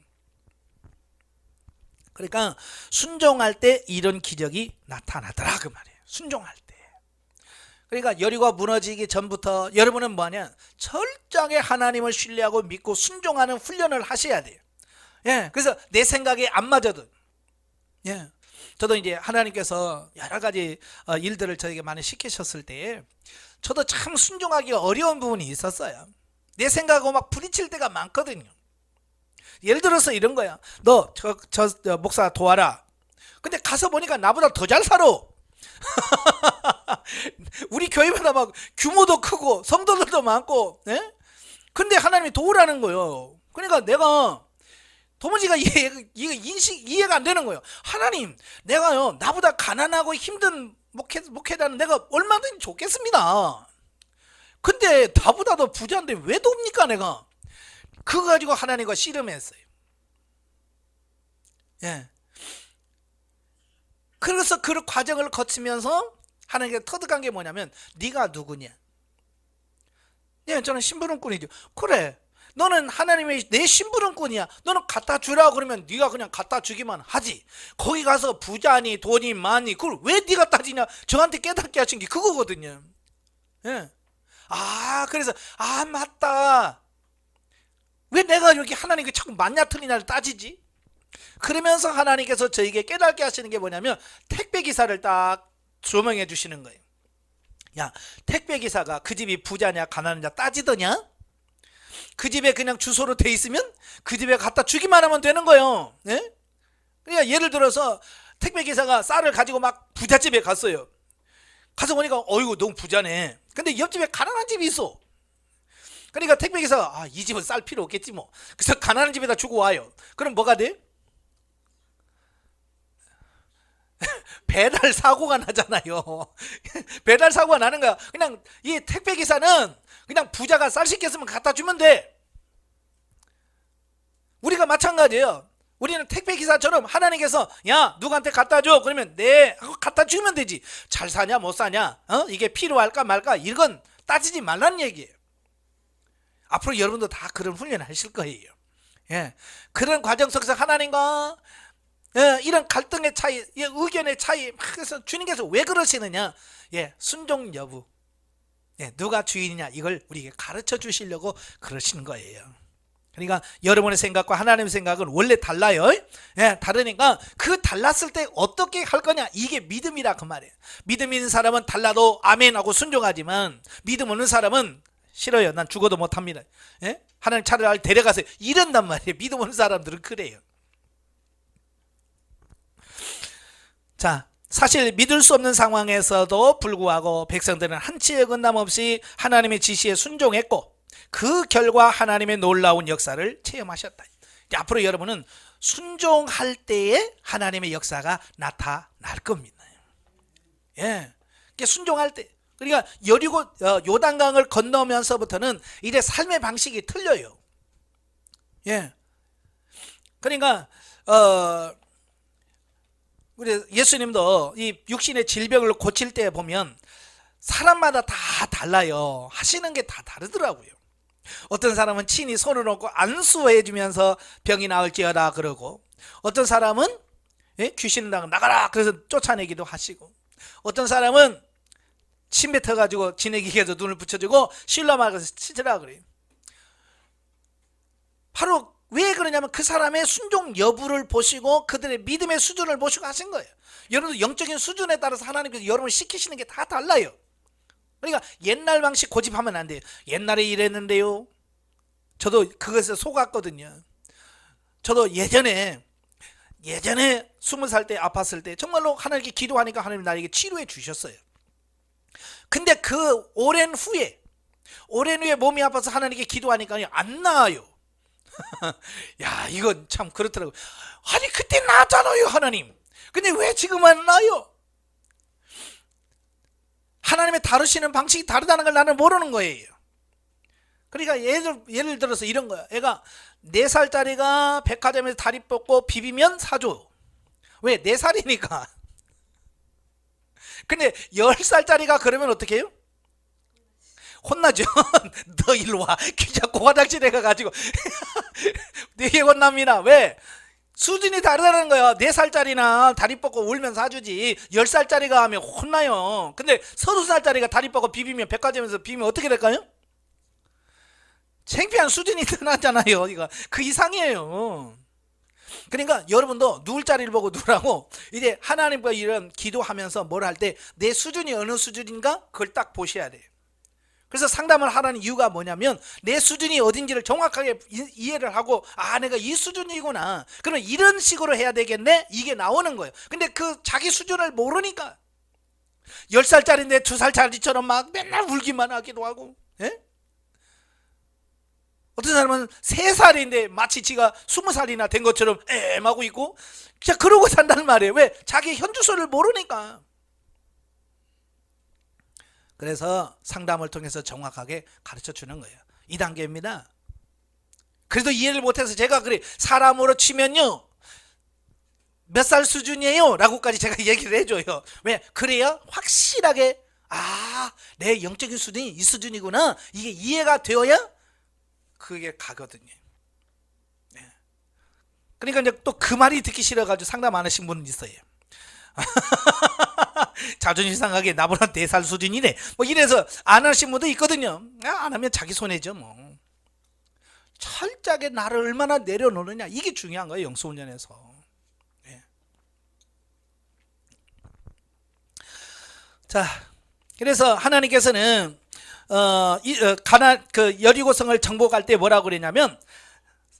그러니까 순종할 때 이런 기적이 나타나더라 그 말이에요. 순종할 때. 그러니까 여리고가 무너지기 전부터 여러분은 뭐하냐, 철저하게 하나님을 신뢰하고 믿고 순종하는 훈련을 하셔야 돼요. 그래서 내 생각에 안 맞아도, 저도 이제 하나님께서 여러 가지 일들을 저에게 많이 시키셨을 때 저도 참 순종하기가 어려운 부분이 있었어요. 내 생각하고 막 부딪힐 때가 많거든요. 예를 들어서 이런 거야. 너 저 목사 도와라. 근데 가서 보니까 나보다 더 잘 살아. 우리 교회마다 막 규모도 크고 성도들도 많고, 근데 하나님이 도우라는 거예요. 그러니까 내가 도무지가 이해가 안 되는 거예요. 하나님, 내가요 나보다 가난하고 힘든 목회자는 내가 얼마든지 좋겠습니다. 근데 나보다 더 부자인데 왜 돕니까 내가? 그거 가지고 하나님과 씨름했어요. 그래서 그 과정을 거치면서 하나님께 터득한 게 뭐냐면 네가 누구냐? 저는 심부름꾼이죠. 그래, 너는 하나님의 내 심부름꾼이야. 너는 갖다 주라고 그러면 네가 그냥 갖다 주기만 하지. 거기 가서 부자니 돈이 많니 그걸 왜 네가 따지냐? 저한테 깨닫게 하신 게 그거거든요. 그래서 맞다. 왜 내가 이렇게 하나님께 자꾸 맞냐 틀리냐를 따지지? 그러면서 하나님께서 저에게 깨닫게 하시는 게 뭐냐면 택배기사를 딱 조명해 주시는 거예요. 야, 택배기사가 그 집이 부자냐 가난하냐 따지더냐? 그 집에 그냥 주소로 돼 있으면 그 집에 갖다 주기만 하면 되는 거예요. 그러니까 예를 들어서 택배기사가 쌀을 가지고 막 부잣집에 갔어요. 가서 보니까 어이구 너무 부자네. 근데 옆집에 가난한 집이 있어. 그러니까 택배기사가 이 집은 쌀 필요 없겠지 뭐. 그래서 가난한 집에다 주고 와요. 그럼 뭐가 돼? 배달 사고가 나잖아요. 배달 사고가 나는 거야. 그냥 이 택배기사는 그냥 부자가 쌀 시켰으면 갖다 주면 돼. 우리가 마찬가지예요. 우리는 택배기사처럼 하나님께서 야 누구한테 갖다 줘 그러면 네 하고 갖다 주면 되지. 잘 사냐 못 사냐 이게 필요할까 말까 이건 따지지 말라는 얘기예요. 앞으로 여러분도 다 그런 훈련을 하실 거예요. 그런 과정 속에서 하나님과 이런 갈등의 차이, 의견의 차이, 그래서 주님께서 왜 그러시느냐? 순종 여부, 누가 주인이냐 이걸 우리에게 가르쳐 주시려고 그러시는 거예요. 그러니까 여러분의 생각과 하나님의 생각은 원래 달라요. 다르니까 그 달랐을 때 어떻게 할 거냐 이게 믿음이라 그 말이에요. 믿음 있는 사람은 달라도 아멘하고 순종하지만 믿음 없는 사람은 싫어요. 난 죽어도 못합니다. 하나님 차라리 데려가세요. 이런단 말이에요. 믿음 없는 사람들은 그래요. 자, 사실 믿을 수 없는 상황에서도 불구하고 백성들은 한치의 어긋남 없이 하나님의 지시에 순종했고 그 결과 하나님의 놀라운 역사를 체험하셨다. 이제 앞으로 여러분은 순종할 때에 하나님의 역사가 나타날 겁니다. 예, 순종할 때. 그러니까 여리고 요단강을 건너면서부터는 이제 삶의 방식이 틀려요. 예, 그러니까 우리 예수님도 이 육신의 질병을 고칠 때 보면 사람마다 다 달라요. 하시는 게 다 다르더라고요. 어떤 사람은 친히 손을 얹고 안수해 주면서 병이 나을지어다 그러고, 어떤 사람은 귀신을 나가라 그래서 쫓아내기도 하시고, 어떤 사람은 침 뱉어가지고 지네기에서 눈을 붙여주고 실로막아서 치더라 그래요. 바로 왜 그러냐면 그 사람의 순종 여부를 보시고 그들의 믿음의 수준을 보시고 하신 거예요. 여러분도 영적인 수준에 따라서 하나님께서 여러분을 시키시는 게 다 달라요. 그러니까 옛날 방식 고집하면 안 돼요. 옛날에 이랬는데요. 저도 그것에 속았거든요. 저도 예전에 20살 때 아팠을 때 정말로 하나님께 기도하니까 하나님 나에게 치료해 주셨어요. 근데 그 오랜 후에 몸이 아파서 하나님께 기도하니까 안 나아요. 야, 이건 참 그렇더라고요. 아니 그때 나았잖아요 하나님. 근데 왜 지금 안 나요? 하나님의 다루시는 방식이 다르다는 걸 나는 모르는 거예요. 그러니까 예를 들어서 이런 거야. 애가 4살짜리가 백화점에서 다리 뻗고 비비면 사줘. 왜? 4살이니까. 근데 10살짜리가 그러면 어떻게 해요? 혼나죠. 너 일로 와. 귀 잡고 화장실에 가가지고 되게 혼납니다. 왜? 수준이 다르다는 거야. 4살짜리나 다리 뻗고 울면 사주지 10살짜리가 하면 혼나요. 근데 30살짜리가 다리 뻗고 비비면 백화점에서 비비면 어떻게 될까요? 창피한 수준이 드러나잖아요. 이거 그 이상이에요. 그러니까 여러분도 누울 자리를 보고 누우라고, 이제 하나님과 이런 기도하면서 뭘 할 때 내 수준이 어느 수준인가 그걸 딱 보셔야 돼요. 그래서 상담을 하라는 이유가 뭐냐면 내 수준이 어딘지를 정확하게 이해를 하고, 아 내가 이 수준이구나, 그럼 이런 식으로 해야 되겠네, 이게 나오는 거예요. 근데 그 자기 수준을 모르니까 10살짜리인데 2살짜리처럼 막 맨날 울기만 하기도 하고, 예? 어떤 사람은 3살인데 마치 지가 20살이나 된 것처럼 애하고 있고 그냥 그러고 산다는 말이에요. 왜? 자기 현주소를 모르니까. 그래서 상담을 통해서 정확하게 가르쳐 주는 거예요. 2단계입니다. 그래도 이해를 못해서 제가 그래, 사람으로 치면요 몇 살 수준이에요? 라고까지 제가 얘기를 해줘요. 왜? 그래야 확실하게 내 영적인 수준이 이 수준이구나, 이게 이해가 되어야 그게 가거든요. 네. 그러니까 이제 또 그 말이 듣기 싫어가지고 상담 안 하신 분은 있어요. 자존심 상하게 나보다 4살 수준이네 뭐 이래서 안 하신 분도 있거든요. 안 하면 자기 손해죠. 뭐 철저하게 나를 얼마나 내려놓느냐, 이게 중요한 거예요, 영성훈련에서. 네. 자, 그래서 하나님께서는 여리고성을 정복할 때 뭐라고 그랬냐면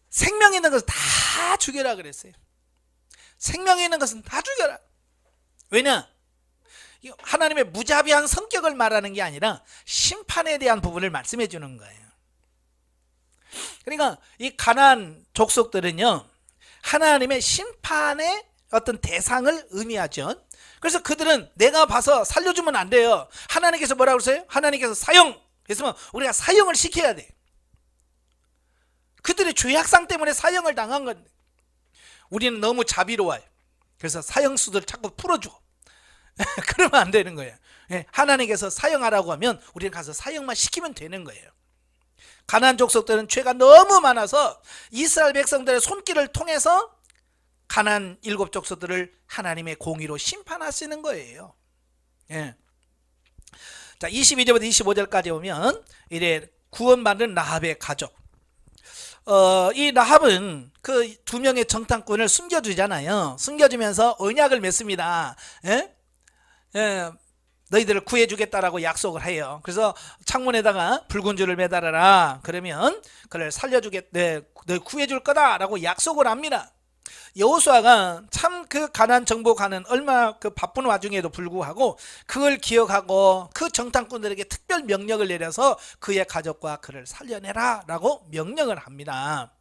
생명 있는 것은 다 죽여라 그랬어요. 생명 있는 것은 다 죽여라. 왜냐? 하나님의 무자비한 성격을 말하는 게 아니라 심판에 대한 부분을 말씀해 주는 거예요. 그러니까 이 가나안 족속들은요 하나님의 심판의 어떤 대상을 의미하죠. 그래서 그들은 내가 봐서 살려주면 안 돼요. 하나님께서 뭐라고 그러세요? 하나님께서 사형 했으면 우리가 사형을 시켜야 돼. 그들의 죄악상 때문에 사형을 당한 건데 우리는 너무 자비로워요. 그래서 사형수들을 자꾸 풀어주고 그러면 안 되는 거예요. 하나님께서 사형하라고 하면 우리는 가서 사형만 시키면 되는 거예요. 가나안 족속들은 죄가 너무 많아서 이스라엘 백성들의 손길을 통해서 가나안 7족속들을 하나님의 공의로 심판하시는 거예요. 예. 자, 22절부터 25절까지 보면 이래 구원받은 라합의 가족. 이 라합은 그 2명의 정탐꾼을 숨겨주잖아요. 숨겨주면서 언약을 맺습니다. 예? 예. 너희들을 구해주겠다라고 약속을 해요. 그래서 창문에다가 붉은 줄을 매달아라. 그러면 그를 살려주겠, 네, 너 구해줄 거다라고 약속을 합니다. 여호수아가 참 그 가나안 정복하는 얼마나 그 바쁜 와중에도 불구하고 그걸 기억하고 그 정탐꾼들에게 특별 명령을 내려서 그의 가족과 그를 살려내라 라고 명령을 합니다.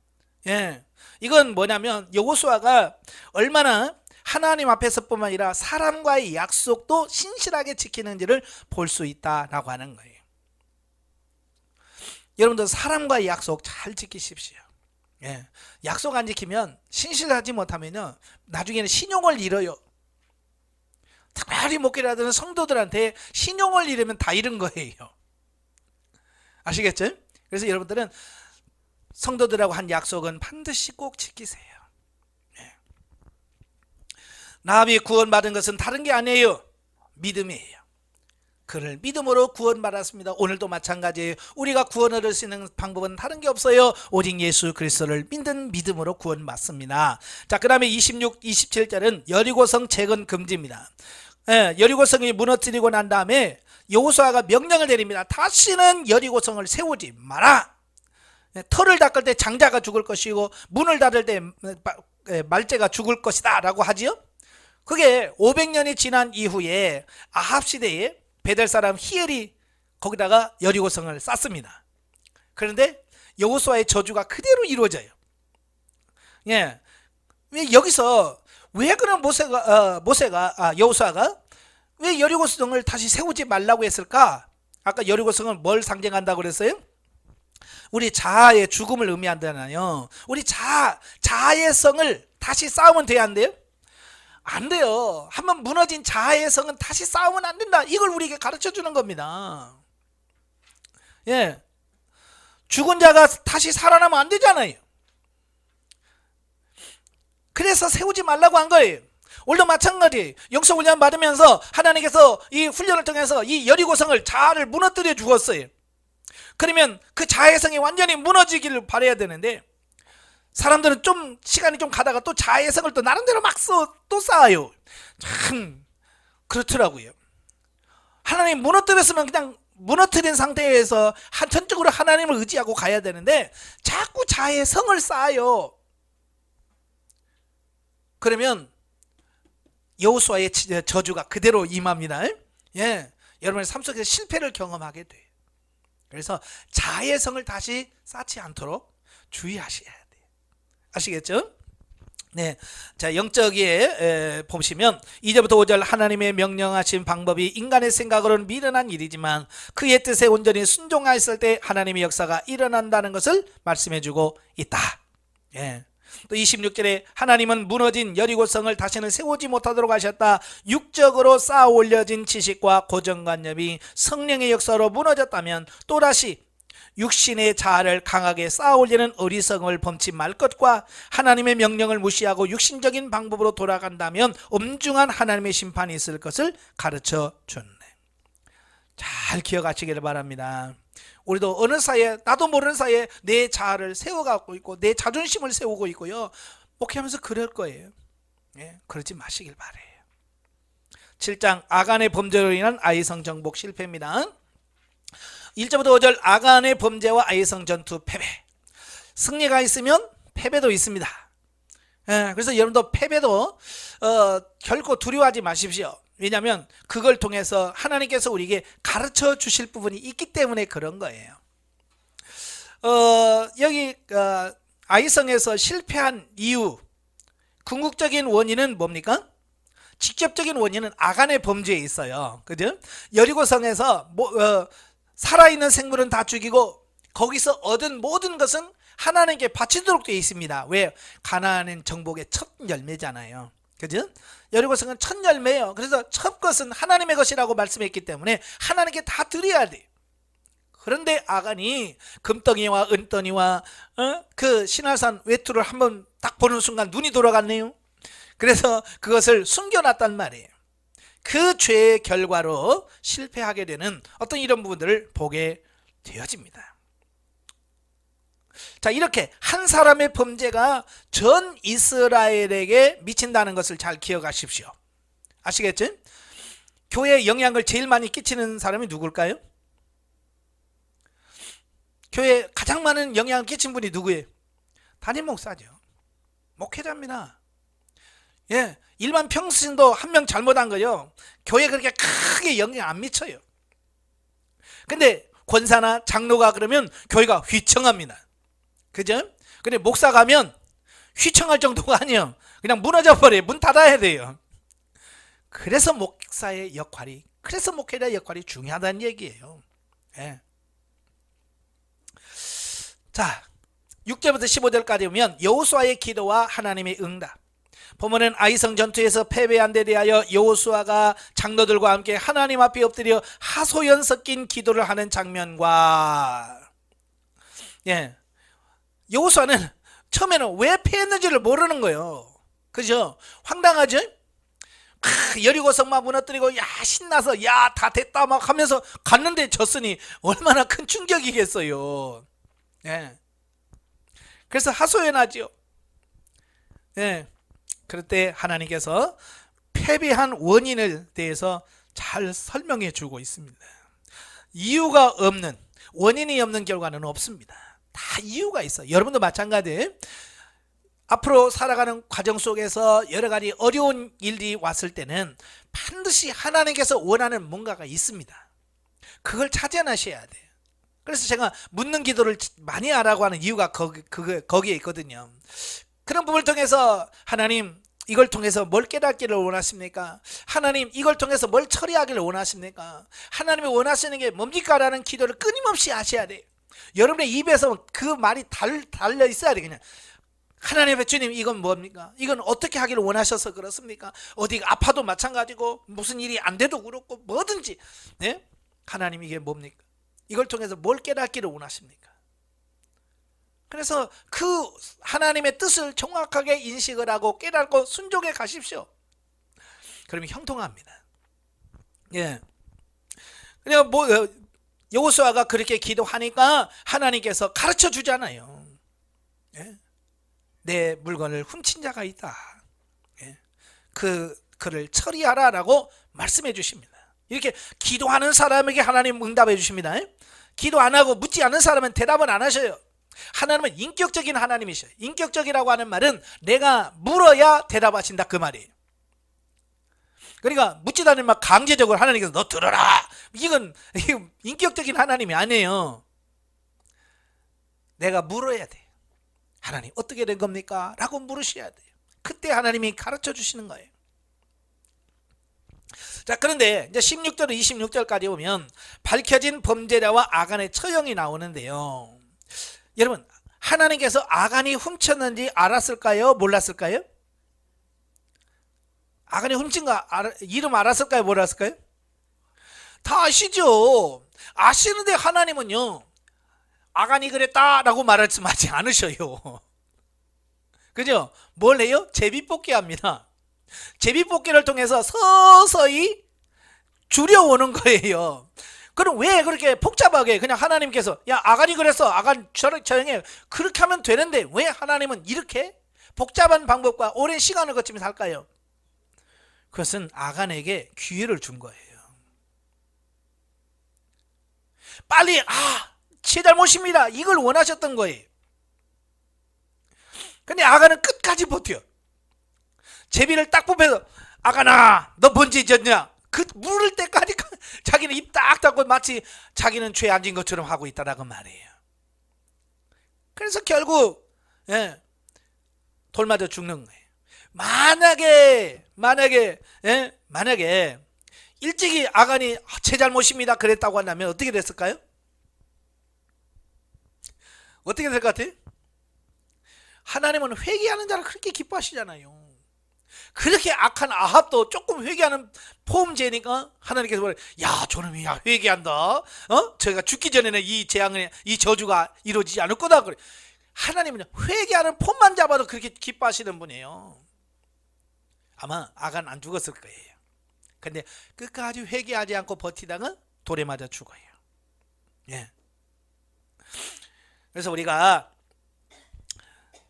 예, 이건 뭐냐면 여호수아가 얼마나 하나님 앞에서뿐만 아니라 사람과의 약속도 신실하게 지키는지를 볼 수 있다라고 하는 거예요. 여러분들 사람과의 약속 잘 지키십시오. 예, 약속 안 지키면 신실하지 못하면요 나중에는 신용을 잃어요. 특별히 목회를 하는 성도들한테 신용을 잃으면 다 잃은 거예요. 아시겠죠? 그래서 여러분들은 성도들하고 한 약속은 반드시 꼭 지키세요. 예. 라합이 구원받은 것은 다른 게 아니에요. 믿음이에요. 그를 믿음으로 구원받았습니다. 오늘도 마찬가지예요. 우리가 구원을 얻을 수 있는 방법은 다른 게 없어요. 오직 예수 그리스도를 믿는 믿음으로 구원받습니다. 자, 그 다음에 26, 27절은 여리고성 재건 금지입니다. 예, 여리고성이 무너뜨리고 난 다음에 여호수아가 명령을 내립니다. 다시는 여리고성을 세우지 마라. 예, 터를 닦을 때 장자가 죽을 것이고 문을 닫을 때 말제가 죽을 것이다 라고 하지요. 그게 500년이 지난 이후에 아합 시대에 베델 사람 히엘이 거기다가 여리고성을 쌓습니다. 그런데 여호수아의 저주가 그대로 이루어져요. 예, 왜 여기서 왜 그런 여호수아가 왜 여리고성을 다시 세우지 말라고 했을까? 아까 여리고성은 뭘 상징한다고 그랬어요? 우리 자아의 죽음을 의미한다나요? 우리 자아의 성을 다시 쌓으면 돼야 안 돼요? 안 돼요. 한번 무너진 자아의 성은 다시 쌓으면 안 된다. 이걸 우리에게 가르쳐 주는 겁니다. 예, 죽은 자가 다시 살아나면 안 되잖아요. 그래서 세우지 말라고 한 거예요. 오늘도 마찬가지. 영성 훈련 받으면서 하나님께서 이 훈련을 통해서 이 여리고성을 자아를 무너뜨려 주었어요. 그러면 그 자아의 성이 완전히 무너지기를 바라야 되는데 사람들은 좀 시간이 좀 가다가 또 자아의 성을 또 나름대로 막 또 쌓아요. 참 그렇더라고요. 하나님 무너뜨렸으면 그냥 무너뜨린 상태에서 전적으로 하나님을 의지하고 가야 되는데 자꾸 자아의 성을 쌓아요. 그러면 여호수아의 저주가 그대로 임합니다. 예, 여러분의 삶 속에서 실패를 경험하게 돼요. 그래서 자아의 성을 다시 쌓지 않도록 주의하셔야 돼요. 아시겠죠? 네, 자, 영적에 보시면 2절부터 5절 하나님의 명령하신 방법이 인간의 생각으로는 미련한 일이지만 그의 뜻에 온전히 순종하였을 때 하나님의 역사가 일어난다는 것을 말씀해주고 있다. 예. 또 26절에 하나님은 무너진 여리고성을 다시는 세우지 못하도록 하셨다. 육적으로 쌓아 올려진 지식과 고정관념이 성령의 역사로 무너졌다면 또다시 육신의 자아를 강하게 쌓아 올리는 어리석음을 범치 말 것과 하나님의 명령을 무시하고 육신적인 방법으로 돌아간다면 엄중한 하나님의 심판이 있을 것을 가르쳐 줬네. 잘 기억하시기를 바랍니다. 우리도 어느 사이에 나도 모르는 사이에 내 자아를 세워가고 있고 내 자존심을 세우고 있고요. 목회하면서 그럴 거예요. 예, 그러지 마시길 바래요. 7장 아간의 범죄로 인한 아이성 정복 실패입니다. 1절부터 5절 아간의 범죄와 아이성 전투 패배. 승리가 있으면 패배도 있습니다. 예, 그래서 여러분도 패배도 결코 두려워하지 마십시오. 왜냐하면 그걸 통해서 하나님께서 우리에게 가르쳐 주실 부분이 있기 때문에 그런 거예요. 여기 아이성에서 실패한 이유, 궁극적인 원인은 뭡니까? 직접적인 원인은 아간의 범죄에 있어요. 그죠? 여리고성에서 살아있는 생물은 다 죽이고 거기서 얻은 모든 것은 하나님께 바치도록 되어 있습니다. 왜? 가나안은 정복의 첫 열매잖아요. 그죠? 여리고성은 첫 열매예요. 그래서 첫 것은 하나님의 것이라고 말씀했기 때문에 하나님께 다 드려야 돼요. 그런데 아간이 금덩이와 은덩이와 그 신화산 외투를 한번 딱 보는 순간 눈이 돌아갔네요. 그래서 그것을 숨겨놨단 말이에요. 그 죄의 결과로 실패하게 되는 어떤 이런 부분들을 보게 되어집니다. 자, 이렇게 한 사람의 범죄가 전 이스라엘에게 미친다는 것을 잘 기억하십시오. 아시겠죠? 교회에 영향을 제일 많이 끼치는 사람이 누굴까요? 교회에 가장 많은 영향을 끼친 분이 누구예요? 담임 목사죠. 목회자입니다. 예, 일반 평신도 한 명 잘못한 거요, 교회에 그렇게 크게 영향 안 미쳐요. 근데 권사나 장로가 그러면 교회가 휘청합니다. 그죠? 근데 목사 가면 휘청할 정도가 아니에요. 그냥 무너져 버려요. 문 닫아야 돼요. 그래서 목사의 역할이, 그래서 목회자의 역할이 중요하다는 얘기예요. 예. 자, 6절부터 15절까지 보면 여호수아의 기도와 하나님의 응답. 보면은 아이성 전투에서 패배한 데 대하여 여호수아가 장로들과 함께 하나님 앞에 엎드려 하소연 섞인 기도를 하는 장면과, 예, 여호수아는 처음에는 왜 패했는지를 모르는 거예요. 그죠? 황당하죠? 여리고 성막 무너뜨리고 야 신나서 야 다 됐다 막 하면서 갔는데 졌으니 얼마나 큰 충격이겠어요. 예. 그래서 하소연하지요. 예. 그럴 때 하나님께서 패배한 원인을 대해서 잘 설명해 주고 있습니다. 이유가 없는, 원인이 없는 결과는 없습니다. 다 이유가 있어요. 여러분도 마찬가지. 앞으로 살아가는 과정 속에서 여러 가지 어려운 일이 왔을 때는 반드시 하나님께서 원하는 뭔가가 있습니다. 그걸 찾아내셔야 돼요. 그래서 제가 묻는 기도를 많이 하라고 하는 이유가 거기에 있거든요. 그런 부분을 통해서 하나님 이걸 통해서 뭘 깨닫기를 원하십니까? 하나님 이걸 통해서 뭘 처리하기를 원하십니까? 하나님이 원하시는 게 뭡니까? 라는 기도를 끊임없이 하셔야 돼요. 여러분의 입에서 그 말이 달려 있어야 돼요. 그냥 하나님의 주님 이건 뭡니까? 이건 어떻게 하기를 원하셔서 그렇습니까? 어디가 아파도 마찬가지고 무슨 일이 안 돼도 그렇고 뭐든지, 네? 하나님 이게 뭡니까? 이걸 통해서 뭘 깨닫기를 원하십니까? 그래서 그 하나님의 뜻을 정확하게 인식을 하고 깨닫고 순종해 가십시오. 그러면 형통합니다. 예. 그냥 뭐 여호수아가 그렇게 기도하니까 하나님께서 가르쳐 주잖아요. 예. 내 물건을 훔친 자가 있다. 예. 그를 처리하라라고 말씀해 주십니다. 이렇게 기도하는 사람에게 하나님 응답해 주십니다. 기도 안 하고 묻지 않는 사람은 대답을 안 하셔요. 하나님은 인격적인 하나님이셔요. 인격적이라고 하는 말은 내가 물어야 대답하신다 그 말이에요. 그러니까 묻지도 않으면 막 강제적으로 하나님께서 너 들어라, 이건 인격적인 하나님이 아니에요. 내가 물어야 돼. 하나님 어떻게 된 겁니까? 라고 물으셔야 돼요. 그때 하나님이 가르쳐 주시는 거예요. 자, 그런데 이제 16절 26절까지 보면 밝혀진 범죄자와 아간의 처형이 나오는데요. 여러분, 하나님께서 아간이 훔쳤는지 알았을까요? 몰랐을까요? 아간이 훔친 거 이름 알았을까요? 몰랐을까요? 다 아시죠? 아시는데 하나님은요, 아간이 그랬다라고 말씀하지 않으셔요. 그죠? 뭘 해요? 제비뽑기 합니다. 제비뽑기를 통해서 서서히 줄여오는 거예요. 그럼 왜 그렇게 복잡하게 그냥 하나님께서 야 아간이 그랬어, 아간 처형해, 그렇게 하면 되는데 왜 하나님은 이렇게 복잡한 방법과 오랜 시간을 거치면서 할까요? 그것은 아간에게 기회를 준 거예요. 빨리 제 잘못입니다, 이걸 원하셨던 거예요. 근데 아간은 끝까지 버텨. 제비를 딱 뽑혀서 아간아 너 뭔지 졌냐, 그 물을 때까지 자기는 입 딱 닫고 마치 자기는 죄 안 진 것처럼 하고 있다라고 말이에요. 그래서 결국 돌 맞아 죽는 거예요. 만약에 일찍이 아간이 제 잘못입니다 그랬다고 한다면 어떻게 됐을까요? 어떻게 될 것 같아요? 하나님은 회개하는 자를 그렇게 기뻐하시잖아요. 그렇게 악한 아합도 조금 회개하는 포음죄니까 하나님께서 말해요. 야 저놈이 야 회개한다, 저희가 죽기 전에는 이 재앙을, 이 저주가 이루어지지 않을 거다. 그래. 하나님은 회개하는 폼만 잡아도 그렇게 기뻐하시는 분이에요. 아마 아간 안 죽었을 거예요. 근데 끝까지 회개하지 않고 버티다가 돌에 맞아 죽어요. 예. 그래서 우리가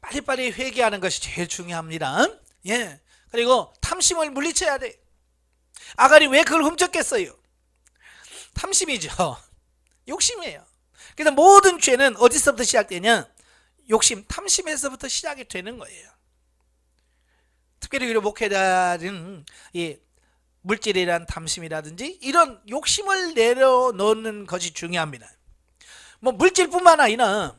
빨리빨리 회개하는 것이 제일 중요합니다. 예. 그리고 탐심을 물리쳐야 돼. 아간이 왜 그걸 훔쳤겠어요? 탐심이죠. 욕심이에요. 그래서 모든 죄는 어디서부터 시작되냐? 욕심, 탐심에서부터 시작이 되는 거예요. 특별히 우리 목회자는 이 물질이란 탐심이라든지 이런 욕심을 내려놓는 것이 중요합니다. 뭐 물질뿐만 아니라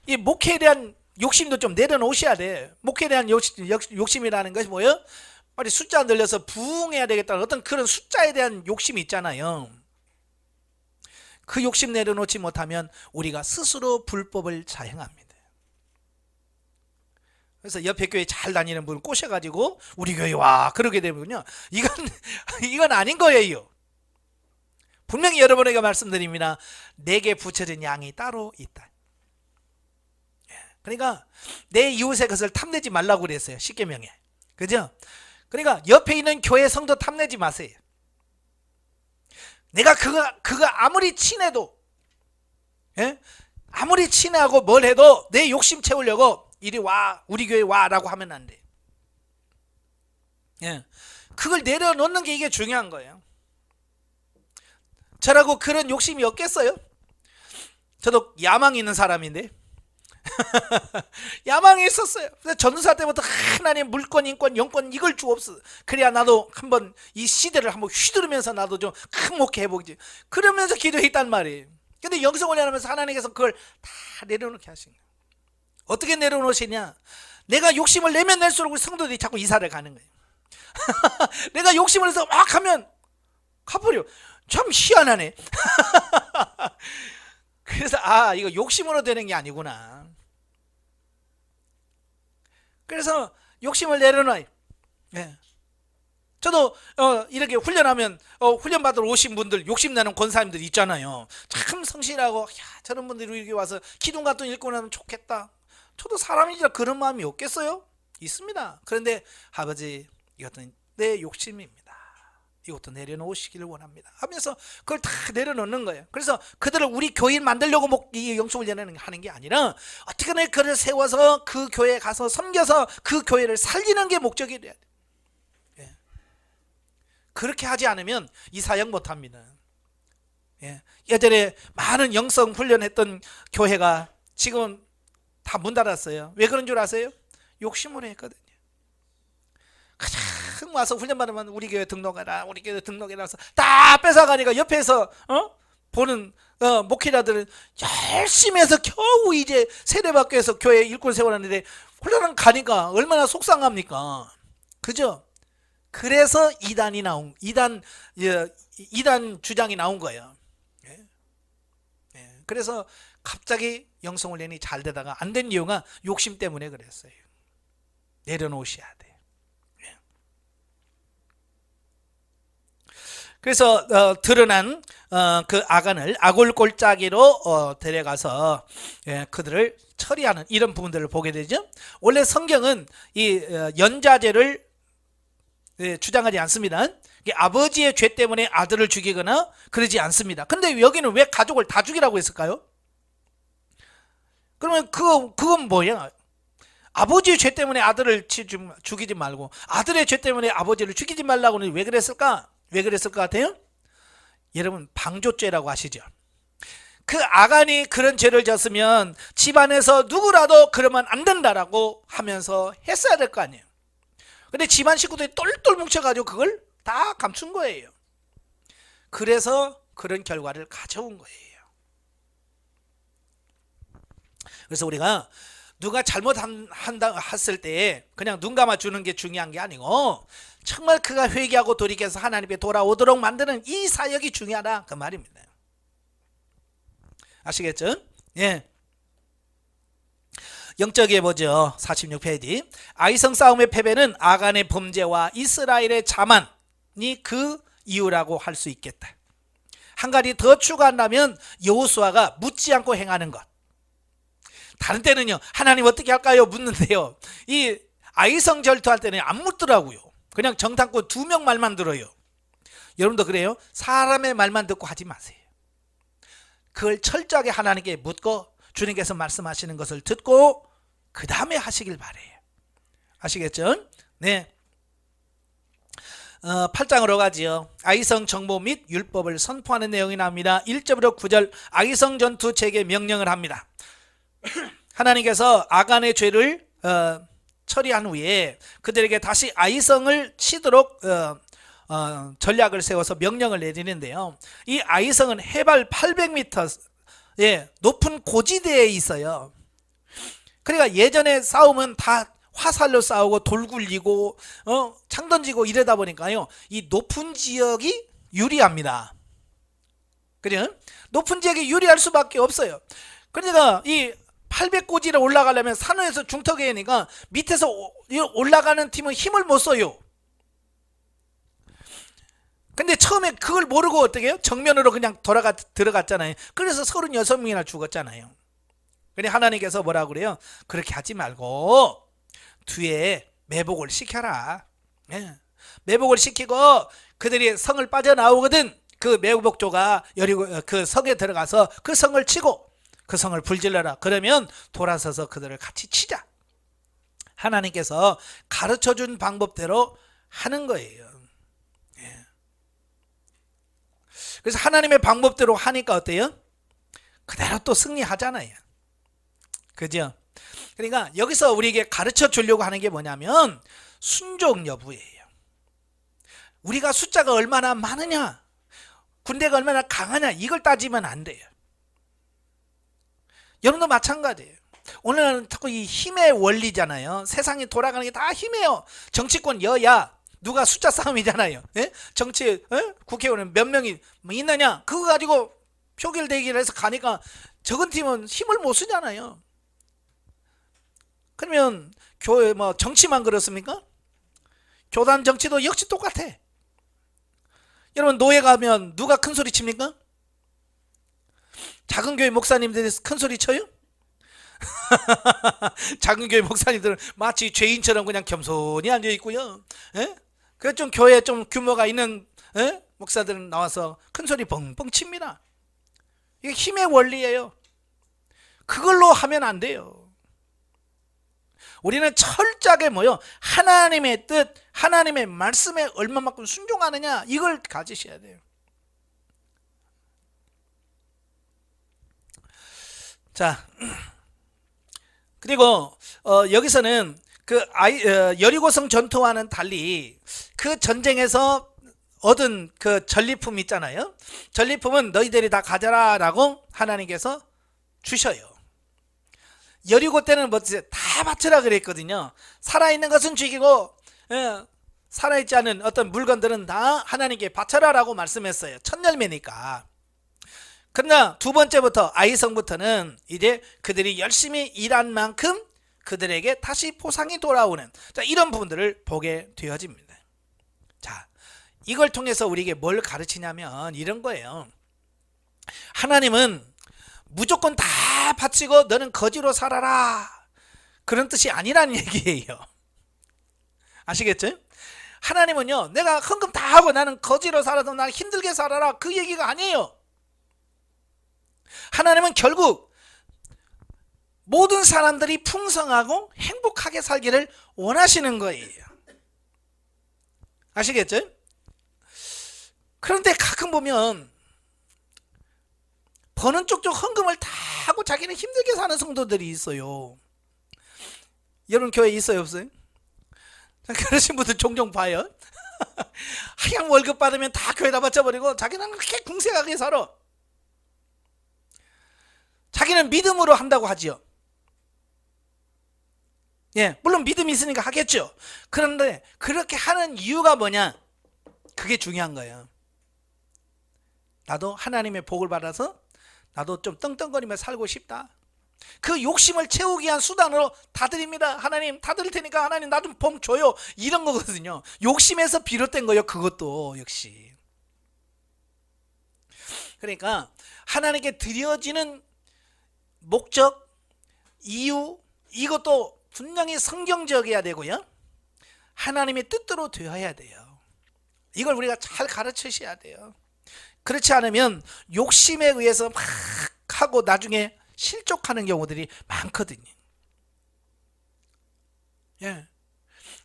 이 목회에 대한 욕심도 좀 내려놓으셔야 돼. 목회에 대한 욕심이라는 것이 뭐예요? 빨리 숫자 늘려서 부흥해야 되겠다는 어떤 그런 숫자에 대한 욕심이 있잖아요. 그 욕심 내려놓지 못하면 우리가 스스로 불법을 자행합니다. 그래서 옆에 교회 잘 다니는 분 꼬셔가지고 우리 교회 와 그러게 되면요, 이건 아닌 거예요. 분명히 여러분에게 말씀드립니다. 내게 붙여진 양이 따로 있다. 그러니까 내 이웃의 것을 탐내지 말라고 그랬어요. 십계명에. 그죠? 그러니까 옆에 있는 교회 성도 탐내지 마세요. 내가 그가 아무리 친해도, 예? 아무리 친하고 뭘 해도 내 욕심 채우려고 이리 와, 우리 교회 와 라고 하면 안 돼. 예. 그걸 내려놓는 게 이게 중요한 거예요. 저라고 그런 욕심이 없겠어요? 저도 야망이 있는 사람인데 야망이 있었어요. 전도사 때부터 하나님 물권, 인권, 영권 이걸 주옵소서. 그래야 나도 한번 이 시대를 한번 휘두르면서 나도 좀 큰 목회 해보지. 그러면서 기도했단 말이에요. 근데 영성을 하면서 하나님께서 그걸 다 내려놓게 하신 거예요. 어떻게 내려놓으시냐? 내가 욕심을 내면 낼수록 우리 성도들이 자꾸 이사를 가는 거예요. 내가 욕심을 해서 막 하면 가버려. 참 희한하네. 그래서 이거 욕심으로 되는 게 아니구나. 그래서 욕심을 내려놔요. 예. 저도 이렇게 훈련하면 훈련 받으러 오신 분들, 욕심나는 권사님들 있잖아요. 참 성실하고 저런 분들이 이렇게 와서 기둥 같은 거 읽고 나면 좋겠다. 저도 사람이라 그런 마음이 없겠어요? 있습니다. 그런데 아버지, 이것은 내 욕심입니다. 이것도 내려놓으시기를 원합니다 하면서 그걸 다 내려놓는 거예요. 그래서 그들을 우리 교인 만들려고 이 영성훈련을 하는 게 아니라 어떻게든 그를 세워서 그 교회에 가서 섬겨서 그 교회를 살리는 게 목적이 돼야 돼요. 예. 그렇게 하지 않으면 이 사역 못합니다. 예. 예전에 많은 영성 훈련했던 교회가 지금 다 문 닫았어요. 왜 그런 줄 아세요? 욕심으로 했거든요. 가장 와서 훈련받으면 우리 교회 등록해라, 우리 교회 등록해라 해서 다 뺏어가니까 옆에서 보는 목회자들은 열심히 해서 겨우 이제 세례받고해서 교회 일꾼 세워놨는데 훈련은 가니까 얼마나 속상합니까? 그죠? 그래서 이단 주장이 나온 거예요. 그래서 갑자기 영성훈련이 잘 되다가 안 된 이유가 욕심 때문에 그랬어요. 내려놓으셔야 돼. 그래서 드러난 그 아간을 아골골짜기로 데려가서 그들을 처리하는 이런 부분들을 보게 되죠. 원래 성경은 이 연자제를 주장하지 않습니다. 아버지의 죄 때문에 아들을 죽이거나 그러지 않습니다. 근데 여기는 왜 가족을 다 죽이라고 했을까요? 그러면 그건 뭐야? 아버지의 죄 때문에 아들을 죽이지 말고 아들의 죄 때문에 아버지를 죽이지 말라고는 왜 그랬을까? 왜 그랬을 것 같아요? 여러분, 방조죄라고 아시죠? 그 아간이 그런 죄를 졌으면 집안에서 누구라도 그러면 안 된다라고 하면서 했어야 될 거 아니에요. 근데 집안 식구들이 똘똘 뭉쳐가지고 그걸 다 감춘 거예요. 그래서 그런 결과를 가져온 거예요. 그래서 우리가 누가 잘못한다 했을 때 그냥 눈 감아주는 게 중요한 게 아니고 정말 그가 회개하고 돌이켜서 하나님께 돌아오도록 만드는 이 사역이 중요하다, 그 말입니다. 아시겠죠? 예. 영적에 보죠. 46페이지. 아이성 싸움의 패배는 아간의 범죄와 이스라엘의 자만이 그 이유라고 할 수 있겠다. 한 가지 더 추가한다면 여호수아가 묻지 않고 행하는 것. 다른 때는요, 하나님 어떻게 할까요? 묻는데요, 이 아이성 절투할 때는 안 묻더라고요. 그냥 정탐꾼 2명 말만 들어요. 여러분도 그래요? 사람의 말만 듣고 하지 마세요. 그걸 철저하게 하나님께 묻고 주님께서 말씀하시는 것을 듣고 그 다음에 하시길 바래요. 아시겠죠? 네. 8장으로 가지요. 아이성 정보 및 율법을 선포하는 내용이 나옵니다. 1절부터 9절 아이성 전투 체계 명령을 합니다. 하나님께서 아간의 죄를 처리한 후에 그들에게 다시 아이성을 치도록 전략을 세워서 명령을 내리는데요. 이 아이성은 해발 800m 높은 고지대에 있어요. 그러니까 예전에 싸움은 다 화살로 싸우고 돌 굴리고 창 던지고 이러다 보니까요, 이 높은 지역이 유리합니다. 그래요? 높은 지역이 유리할 수밖에 없어요. 그러니까 이 800고지를 올라가려면 산호에서 중턱이니까 밑에서 올라가는 팀은 힘을 못 써요. 근데 처음에 그걸 모르고 어떻게 해요? 정면으로 그냥 들어갔잖아요. 그래서 36명이나 죽었잖아요. 근데 하나님께서 뭐라고 그래요? 그렇게 하지 말고 뒤에 매복을 시켜라. 매복을 시키고 그들이 성을 빠져나오거든. 그 매복조가 그 성에 들어가서 그 성을 치고 그 성을 불질러라. 그러면 돌아서서 그들을 같이 치자. 하나님께서 가르쳐준 방법대로 하는 거예요. 그래서 하나님의 방법대로 하니까 어때요? 그대로 또 승리하잖아요. 그죠? 그러니까 여기서 우리에게 가르쳐 주려고 하는 게 뭐냐면 순종 여부예요. 우리가 숫자가 얼마나 많으냐, 군대가 얼마나 강하냐, 이걸 따지면 안 돼요. 여러분도 마찬가지예요. 오늘은 자꾸 이 힘의 원리잖아요. 세상이 돌아가는 게 다 힘이에요. 정치권 여야 누가 숫자 싸움이잖아요. 정치 국회의원은 몇 명이 있느냐, 그거 가지고 표결대기를 해서 가니까 적은 팀은 힘을 못 쓰잖아요. 그러면 교회 정치만 그렇습니까? 교단 정치도 역시 똑같아. 여러분 노예 가면 누가 큰 소리 칩니까? 작은 교회 목사님들이 큰 소리 쳐요? 작은 교회 목사님들은 마치 죄인처럼 그냥 겸손히 앉아 있고요. 그래서 좀 교회에 좀 규모가 있는 목사들은 나와서 큰 소리 뻥뻥 칩니다. 이게 힘의 원리예요. 그걸로 하면 안 돼요. 우리는 철저하게 하나님의 뜻, 하나님의 말씀에 얼마만큼 순종하느냐, 이걸 가지셔야 돼요. 자, 그리고 여기서는 여리고성 전투와는 달리 그 전쟁에서 얻은 그 전리품 있잖아요. 전리품은 너희들이 다 가져라 라고 하나님께서 주셔요. 여리고 때는 다 바쳐라 그랬거든요. 살아있는 것은 죽이고 살아있지 않은 어떤 물건들은 다 하나님께 바쳐라 라고 말씀했어요. 첫 열매니까. 그러나 두 번째부터 아이성부터는 이제 그들이 열심히 일한 만큼 그들에게 다시 포상이 돌아오는, 자, 이런 부분들을 보게 되어집니다. 자, 이걸 통해서 우리에게 뭘 가르치냐면 이런 거예요. 하나님은 무조건 다 바치고 너는 거지로 살아라, 그런 뜻이 아니라는 얘기예요. 아시겠죠? 하나님은요, 내가 헌금 다 하고 나는 거지로 살아도 나는 힘들게 살아라, 그 얘기가 아니에요. 하나님은 결국 모든 사람들이 풍성하고 행복하게 살기를 원하시는 거예요. 아시겠죠? 그런데 가끔 보면 버는 쪽쪽 헌금을 다 하고 자기는 힘들게 사는 성도들이 있어요. 여러분 교회에 있어요, 없어요? 그러신 분들 종종 봐요. 하얀 월급 받으면 다 교회다 바쳐버리고 자기는 그렇게 궁색하게 살아. 자기는 믿음으로 한다고 하지요. 물론 믿음이 있으니까 하겠죠. 그런데 그렇게 하는 이유가 뭐냐, 그게 중요한 거예요. 나도 하나님의 복을 받아서 나도 좀 떵떵거리며 살고 싶다, 그 욕심을 채우기 위한 수단으로 다 드립니다. 하나님 다 드릴 테니까 하나님 나 좀 복 줘요, 이런 거거든요. 욕심에서 비롯된 거예요. 그것도 역시. 그러니까 하나님께 드려지는 목적, 이유, 이것도 분명히 성경적이어야 되고요, 하나님의 뜻대로 되어야 돼요. 이걸 우리가 잘 가르치셔야 돼요. 그렇지 않으면 욕심에 의해서 막 하고 나중에 실족하는 경우들이 많거든요.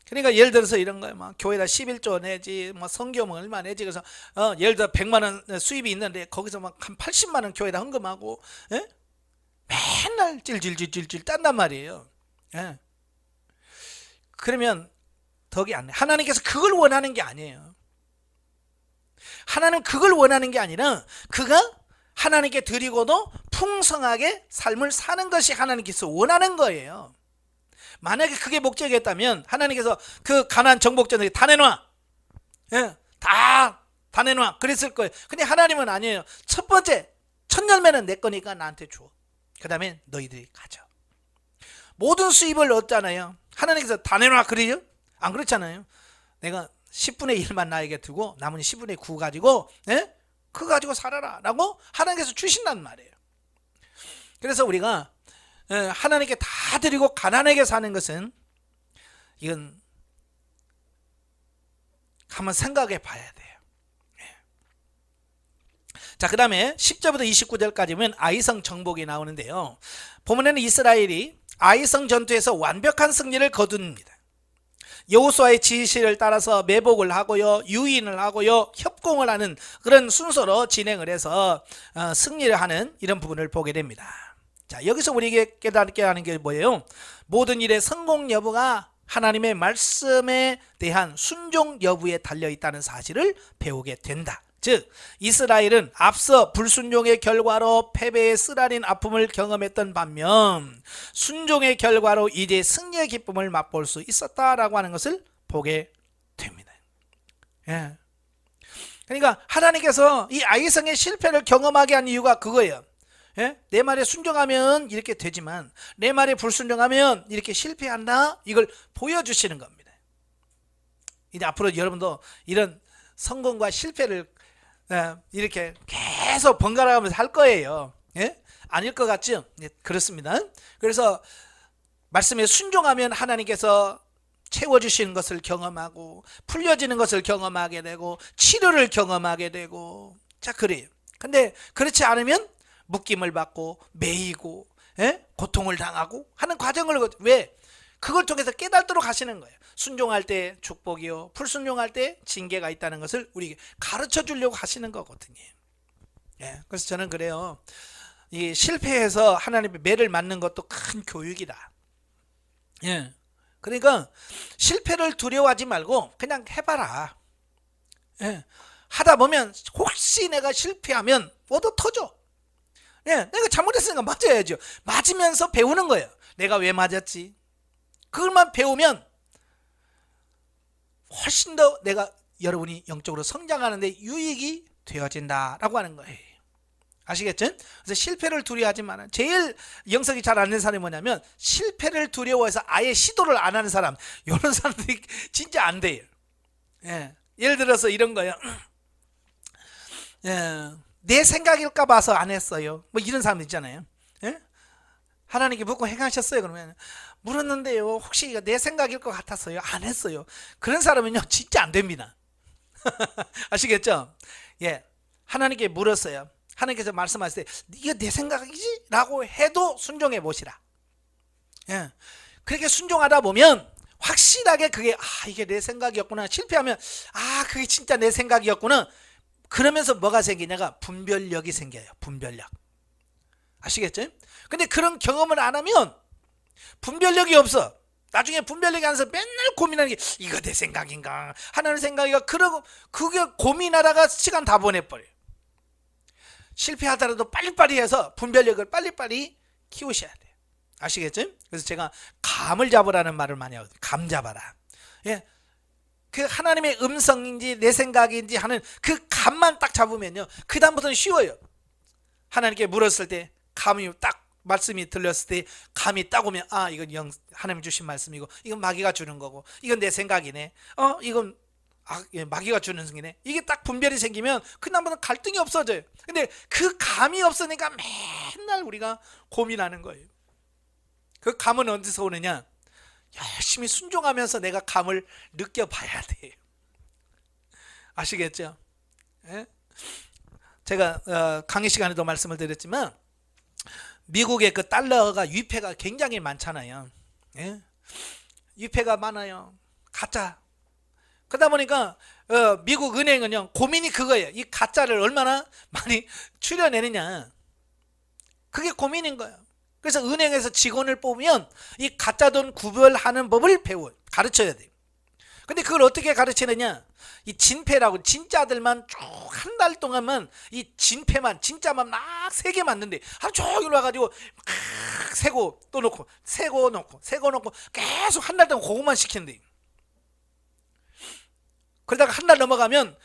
그러니까 예를 들어서 이런 거예요. 막 교회다 11조 내지 성경은 얼마 내지, 그래서 예를 들어 100만 원 수입이 있는데 거기서 막 한 80만 원 교회다 헌금하고 맨날 찔찔찔찔 딴단 말이에요. 그러면 덕이 안 나. 하나님께서 그걸 원하는 게 아니에요. 하나님은 그걸 원하는 게 아니라 그가 하나님께 드리고도 풍성하게 삶을 사는 것이 하나님께서 원하는 거예요. 만약에 그게 목적이었다면 하나님께서 그 가나안 정복자들에게 다 내놔, 예, 다 내놔 그랬을 거예요. 근데 하나님은 아니에요. 첫 번째 첫 열매는 내 거니까 나한테 줘. 그 다음에 너희들이 가져. 모든 수입을 얻잖아요. 하나님께서 다 내놔 그래요? 안 그렇잖아요. 내가 10분의 1만 나에게 두고 나머지 10분의 9 가지고, 예? 그거 가지고 살아라 라고 하나님께서 주신단 말이에요. 그래서 우리가 하나님께 다 드리고 가난하게 사는 것은, 이건 한번 생각해 봐야 돼요. 자, 그 다음에 10절부터 29절까지 보면 아이성 정복이 나오는데요. 보면은 이스라엘이 아이성 전투에서 완벽한 승리를 거둡니다. 여호수아의 지시를 따라서 매복을 하고요, 유인을 하고요, 협공을 하는 그런 순서로 진행을 해서 승리를 하는 이런 부분을 보게 됩니다. 자, 여기서 우리에게 깨닫게 하는 게 뭐예요? 모든 일의 성공 여부가 하나님의 말씀에 대한 순종 여부에 달려 있다는 사실을 배우게 된다. 즉 이스라엘은 앞서 불순종의 결과로 패배의 쓰라린 아픔을 경험했던 반면 순종의 결과로 이제 승리의 기쁨을 맛볼 수 있었다라고 하는 것을 보게 됩니다. 예. 그러니까 하나님께서 이 아이성의 실패를 경험하게 한 이유가 그거예요. 예? 내 말에 순종하면 이렇게 되지만 내 말에 불순종하면 이렇게 실패한다, 이걸 보여주시는 겁니다. 이제 앞으로 여러분도 이런 성공과 실패를 이렇게 계속 번갈아가면서 할 거예요. 예? 아닐 것 같죠? 예, 그렇습니다. 그래서 말씀에 순종하면 하나님께서 채워주시는 것을 경험하고 풀려지는 것을 경험하게 되고 치료를 경험하게 되고, 자, 그래요. 근데 그렇지 않으면 묶임을 받고 매이고, 예? 고통을 당하고 하는 과정을, 왜? 그걸 통해서 깨닫도록 하시는 거예요. 순종할 때 축복이요, 불순종할 때 징계가 있다는 것을 우리에게 가르쳐 주려고 하시는 거거든요. 예, 그래서 저는 그래요. 이 실패해서 하나님의 매를 맞는 것도 큰 교육이다. 예, 그러니까 실패를 두려워하지 말고 그냥 해봐라. 예, 하다 보면 혹시 내가 실패하면 얻어 터져. 예, 내가 잘못했으니까 맞아야죠. 맞으면서 배우는 거예요. 내가 왜 맞았지? 그것만 배우면 훨씬 더 여러분이 영적으로 성장하는데 유익이 되어진다라고 하는 거예요. 아시겠죠? 그래서 실패를 두려워하지 마라. 제일 영성이 잘 안 되는 사람이 뭐냐면 실패를 두려워해서 아예 시도를 안 하는 사람. 이런 사람들이 진짜 안 돼요. 예, 예를 들어서 이런 거예요. 예, 내 생각일까 봐서 안 했어요. 뭐 이런 사람 있잖아요. 예? 하나님께 묻고 행하셨어요? 그러면 물었는데요, 혹시 이거 내 생각일 것 같았어요? 안 했어요. 그런 사람은요 진짜 안 됩니다. 아시겠죠? 예, 하나님께 물었어요. 하나님께서 말씀하실 때 이거 내 생각이지? 라고 해도 순종해 보시라. 예, 그렇게 순종하다 보면 확실하게 그게 이게 내 생각이었구나. 실패하면 그게 진짜 내 생각이었구나. 그러면서 뭐가 생기냐가 분별력이 생겨요. 분별력. 아시겠죠? 근데 그런 경험을 안 하면 분별력이 없어. 나중에 분별력이 안 나서 맨날 고민하는 게 이거 내 생각인가 하나님 생각인가, 그러고 그게 고민하다가 시간 다 보내버려요. 실패하더라도 빨리빨리 해서 분별력을 빨리빨리 키우셔야 돼요. 아시겠죠? 그래서 제가 감을 잡으라는 말을 많이 하거든요. 감 잡아라. 예, 그 하나님의 음성인지 내 생각인지 하는 그 감만 딱 잡으면요, 그 다음부터는 쉬워요. 하나님께 물었을 때 감이 딱 말씀이 들렸을 때 감이 딱 오면 이건 하나님 주신 말씀이고 이건 마귀가 주는 거고 이건 내 생각이네. 이건 마귀가 주는 생이네. 이게 딱 분별이 생기면 그 다음부터는 갈등이 없어져요. 근데 그 감이 없으니까 맨날 우리가 고민하는 거예요. 그 감은 어디서 오느냐? 열심히 순종하면서 내가 감을 느껴봐야 돼요. 아시겠죠? 예? 제가 강의 시간에도 말씀을 드렸지만 미국의 그 달러가 위패가 굉장히 많잖아요. 예? 위패가 많아요. 가짜. 그러다 보니까 미국 은행은요 고민이 그거예요. 이 가짜를 얼마나 많이 추려내느냐. 그게 고민인 거예요. 그래서 은행에서 직원을 뽑으면 이 가짜 돈 구별하는 법을 가르쳐야 돼요. 근데 그걸 어떻게 가르치느냐? 이 진패라고 진짜들만 쭉 한 달 동안만 이 진패만 진짜만 막 3개 맞는데 하루 종일 와가지고 막 세고 또 놓고 세고 놓고 세고 놓고 계속 한 달 동안 그것만 시킨대. 그러다가 한 달 넘어가면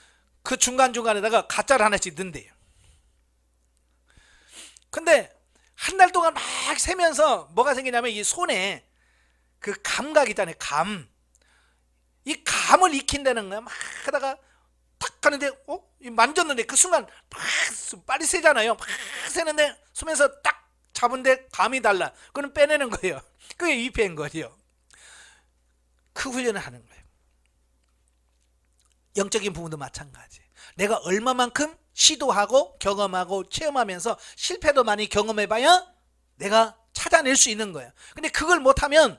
그 중간중간에다가 가짜를 하나씩 넣는데요. 근데 한 달 동안 막 세면서 뭐가 생기냐면 이 손에 그 감각 있잖아요. 이 감을 익힌다는 거야. 막 하다가 탁 하는데 만졌는데 그 순간 막 빨리 세잖아요. 막 세는데 손에서 딱 잡은데 감이 달라. 그건 빼내는 거예요. 그게 위패인 거예요. 그 훈련을 하는 거예요. 영적인 부분도 마찬가지. 내가 얼마만큼 시도하고 경험하고 체험하면서 실패도 많이 경험해봐야 내가 찾아낼 수 있는 거예요. 근데 그걸 못하면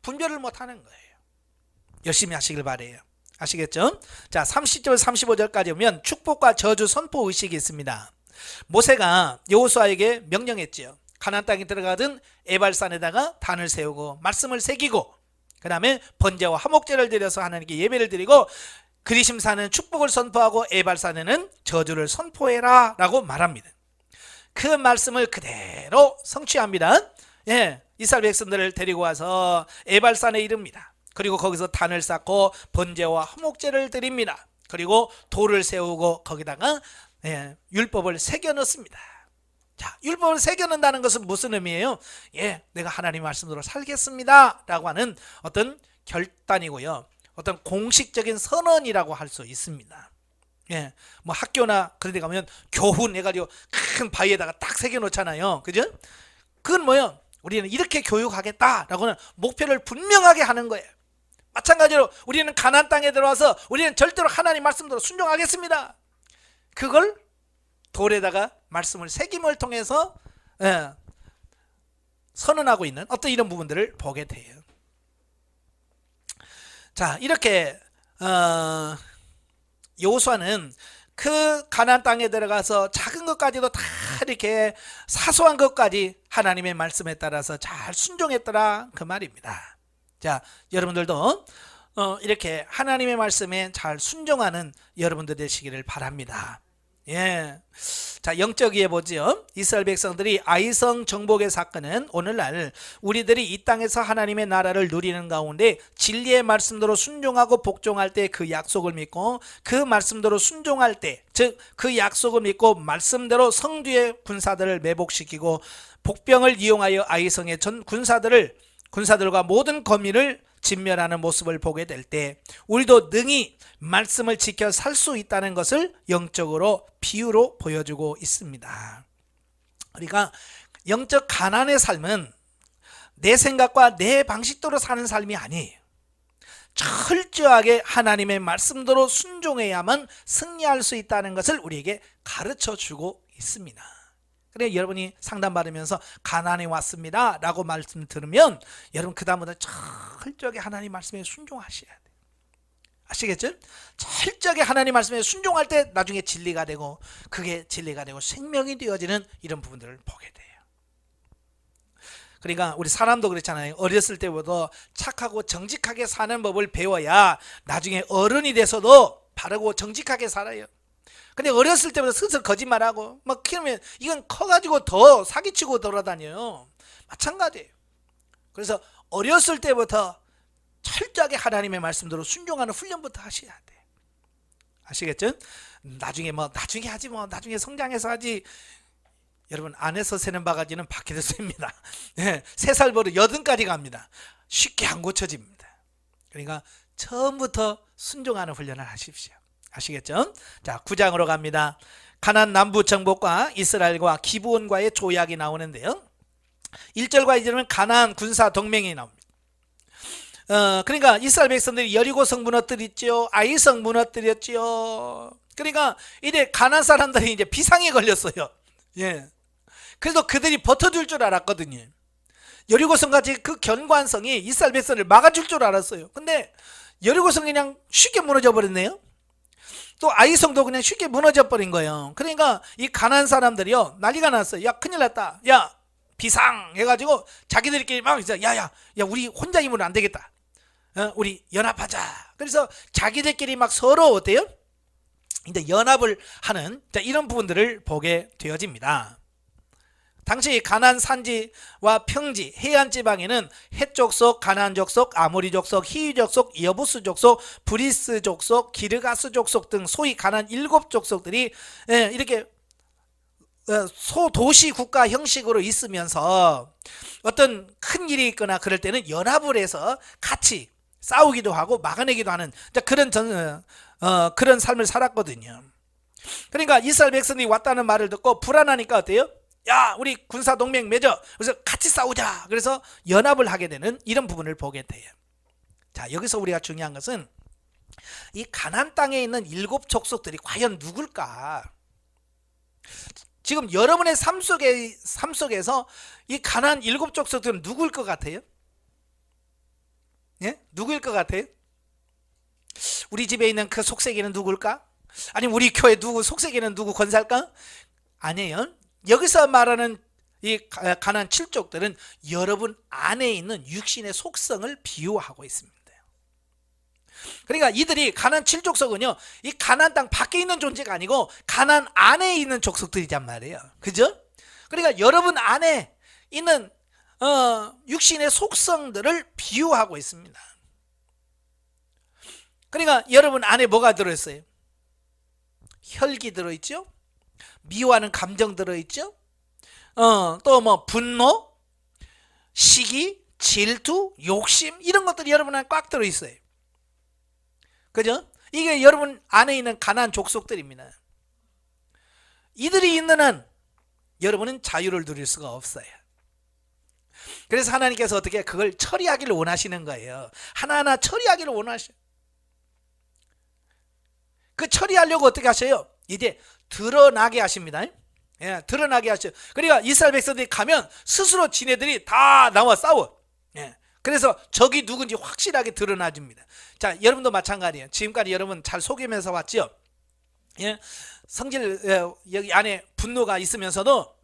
분별을 못하는 거예요. 열심히 하시길 바래요. 아시겠죠? 자, 30절 35절까지 오면 축복과 저주 선포 의식이 있습니다. 모세가 여호수아에게 명령했지요. 가나안 땅에 들어가든 에발산에다가 단을 세우고 말씀을 새기고 그 다음에 번제와 화목제를 드려서 하나님께 예배를 드리고 그리심산은 축복을 선포하고 에발산에는 저주를 선포해라 라고 말합니다. 그 말씀을 그대로 성취합니다. 이스라엘 백성들을 데리고 와서 에발산에 이릅니다. 그리고 거기서 단을 쌓고 번제와 화목제를 드립니다. 그리고 돌을 세우고 거기다가 율법을 새겨 넣습니다. 자, 율법을 새겨 넣는다는 것은 무슨 의미예요? 내가 하나님 말씀대로 살겠습니다 라고 하는 어떤 결단이고요. 어떤 공식적인 선언이라고 할 수 있습니다. 뭐 학교나 그런 데 가면 교훈 해가지고 큰 바위에다가 딱 새겨 놓잖아요. 그죠? 그건 뭐예요? 우리는 이렇게 교육하겠다라고는 목표를 분명하게 하는 거예요. 마찬가지로 우리는 가나안 땅에 들어와서 우리는 절대로 하나님 말씀대로 순종하겠습니다. 그걸 돌에다가 말씀을 새김을 통해서 선언하고 있는 어떤 이런 부분들을 보게 돼요. 자, 이렇게 여호수아는 그 가나안 땅에 들어가서 작은 것까지도 다 이렇게 사소한 것까지 하나님의 말씀에 따라서 잘 순종했더라 그 말입니다. 자, 여러분들도 이렇게 하나님의 말씀에 잘 순종하는 여러분들 되시기를 바랍니다. 자, 영적이에 보지요. 이스라엘 백성들이 아이성 정복의 사건은 오늘날 우리들이 이 땅에서 하나님의 나라를 누리는 가운데 진리의 말씀대로 순종하고 복종할 때 그 약속을 믿고 그 말씀대로 순종할 때, 즉 그 약속을 믿고 말씀대로 성뒤의 군사들을 매복시키고 복병을 이용하여 아이성의 전 군사들과 모든 거민을 진멸하는 모습을 보게 될 때 우리도 능히 말씀을 지켜 살 수 있다는 것을 영적으로 비유로 보여주고 있습니다. 그러니까 영적 가난의 삶은 내 생각과 내 방식대로 사는 삶이 아니에요. 철저하게 하나님의 말씀대로 순종해야만 승리할 수 있다는 것을 우리에게 가르쳐주고 있습니다. 그래, 여러분이 상담받으면서 가난에 왔습니다 라고 말씀 들으면 여러분 그 다음부터 철저하게 하나님 말씀에 순종하셔야 돼요. 아시겠죠? 철저하게 하나님 말씀에 순종할 때 나중에 진리가 되고 그게 진리가 되고 생명이 되어지는 이런 부분들을 보게 돼요. 그러니까 우리 사람도 그렇잖아요. 어렸을 때부터 착하고 정직하게 사는 법을 배워야 나중에 어른이 돼서도 바르고 정직하게 살아요. 근데 어렸을 때부터 슬슬 거짓말하고 막 키우면 이건 커가지고 더 사기치고 돌아다녀요. 마찬가지예요. 그래서 어렸을 때부터 철저하게 하나님의 말씀대로 순종하는 훈련부터 하셔야 돼. 아시겠죠? 나중에 하지 나중에 성장해서 하지. 여러분, 안에서 새는 바가지는 밖에서 셉니다. 3살 버릇 80까지 갑니다. 쉽게 안 고쳐집니다. 그러니까 처음부터 순종하는 훈련을 하십시오. 아시겠죠? 자, 9장으로 갑니다. 가나안 남부 정복과 이스라엘과 기브온과의 조약이 나오는데요. 1절과 2절은 가나안 군사 동맹이 나옵니다. 그러니까 이스라엘 백성들이 여리고성 무너뜨렸죠. 아이성 무너뜨렸죠. 그러니까 이제 가나안 사람들이 이제 비상이 걸렸어요. 그래서 그들이 버텨줄 줄 알았거든요. 여리고성 같이 그 견고한성이 이스라엘 백성을 막아줄 줄 알았어요. 근데 여리고성이 그냥 쉽게 무너져 버렸네요. 또 아이성도 그냥 쉽게 무너져 버린 거예요. 그러니까 이 가나안 사람들이요 난리가 났어요. 야, 큰일 났다. 야, 비상 해가지고 자기들끼리 막 이제 야야 우리 혼자 힘으로 안 되겠다. 우리 연합하자. 그래서 자기들끼리 막 서로 어때요? 이제 연합을 하는 이런 부분들을 보게 되어집니다. 당시 가나안 산지와 평지, 해안 지방에는 헷 족속, 가나안 족속, 아모리 족속, 히위 족속, 여부스 족속, 브리스 족속, 기르가스 족속 등 소위 가나안 7족속들이 이렇게 소도시 국가 형식으로 있으면서 어떤 큰 일이 있거나 그럴 때는 연합을 해서 같이 싸우기도 하고 막아내기도 하는 그런 삶을 살았거든요. 그러니까 이스라엘 백성이 왔다는 말을 듣고 불안하니까 어때요? 야, 우리 군사 동맹 맺어. 그래서 같이 싸우자. 그래서 연합을 하게 되는 이런 부분을 보게 돼요. 자, 여기서 우리가 중요한 것은 이 가나안 땅에 있는 7족속들이 과연 누굴까? 지금 여러분의 삶 속에서 이 가나안 7족속들은 누굴 것 같아요? 예? 누구일 것 같아요? 우리 집에 있는 그 속세기는 누굴까? 아니면 우리 교회 누구 속세기는 누구 권사일까? 아니에요. 여기서 말하는 이 가나안 7족들은 여러분 안에 있는 육신의 속성을 비유하고 있습니다. 그러니까 이들이 가나안 7족속은요, 이 가나안 땅 밖에 있는 존재가 아니고 가나안 안에 있는 족속들이란 말이에요. 그죠? 그러니까 여러분 안에 있는 육신의 속성들을 비유하고 있습니다. 그러니까 여러분 안에 뭐가 들어있어요? 혈기 들어있죠? 미워하는 감정 들어있죠? 또 뭐 분노, 시기, 질투, 욕심 이런 것들이 여러분 안에 꽉 들어있어요. 그죠? 이게 여러분 안에 있는 가나안 족속들입니다. 이들이 있는 한 여러분은 자유를 누릴 수가 없어요. 그래서 하나님께서 어떻게 그걸 처리하기를 원하시는 거예요. 하나하나 처리하기를 원하셔요. 그 처리하려고 어떻게 하셔요? 이제 드러나게 하십니다. 예, 드러나게 하셔요. 그러니까 이스라엘 백성들이 가면 스스로 지네들이 다 나와 싸워. 예, 그래서 적이 누군지 확실하게 드러나집니다. 자, 여러분도 마찬가지예요. 지금까지 여러분 잘 속이면서 왔죠? 예, 성질 여기 안에 분노가 있으면서도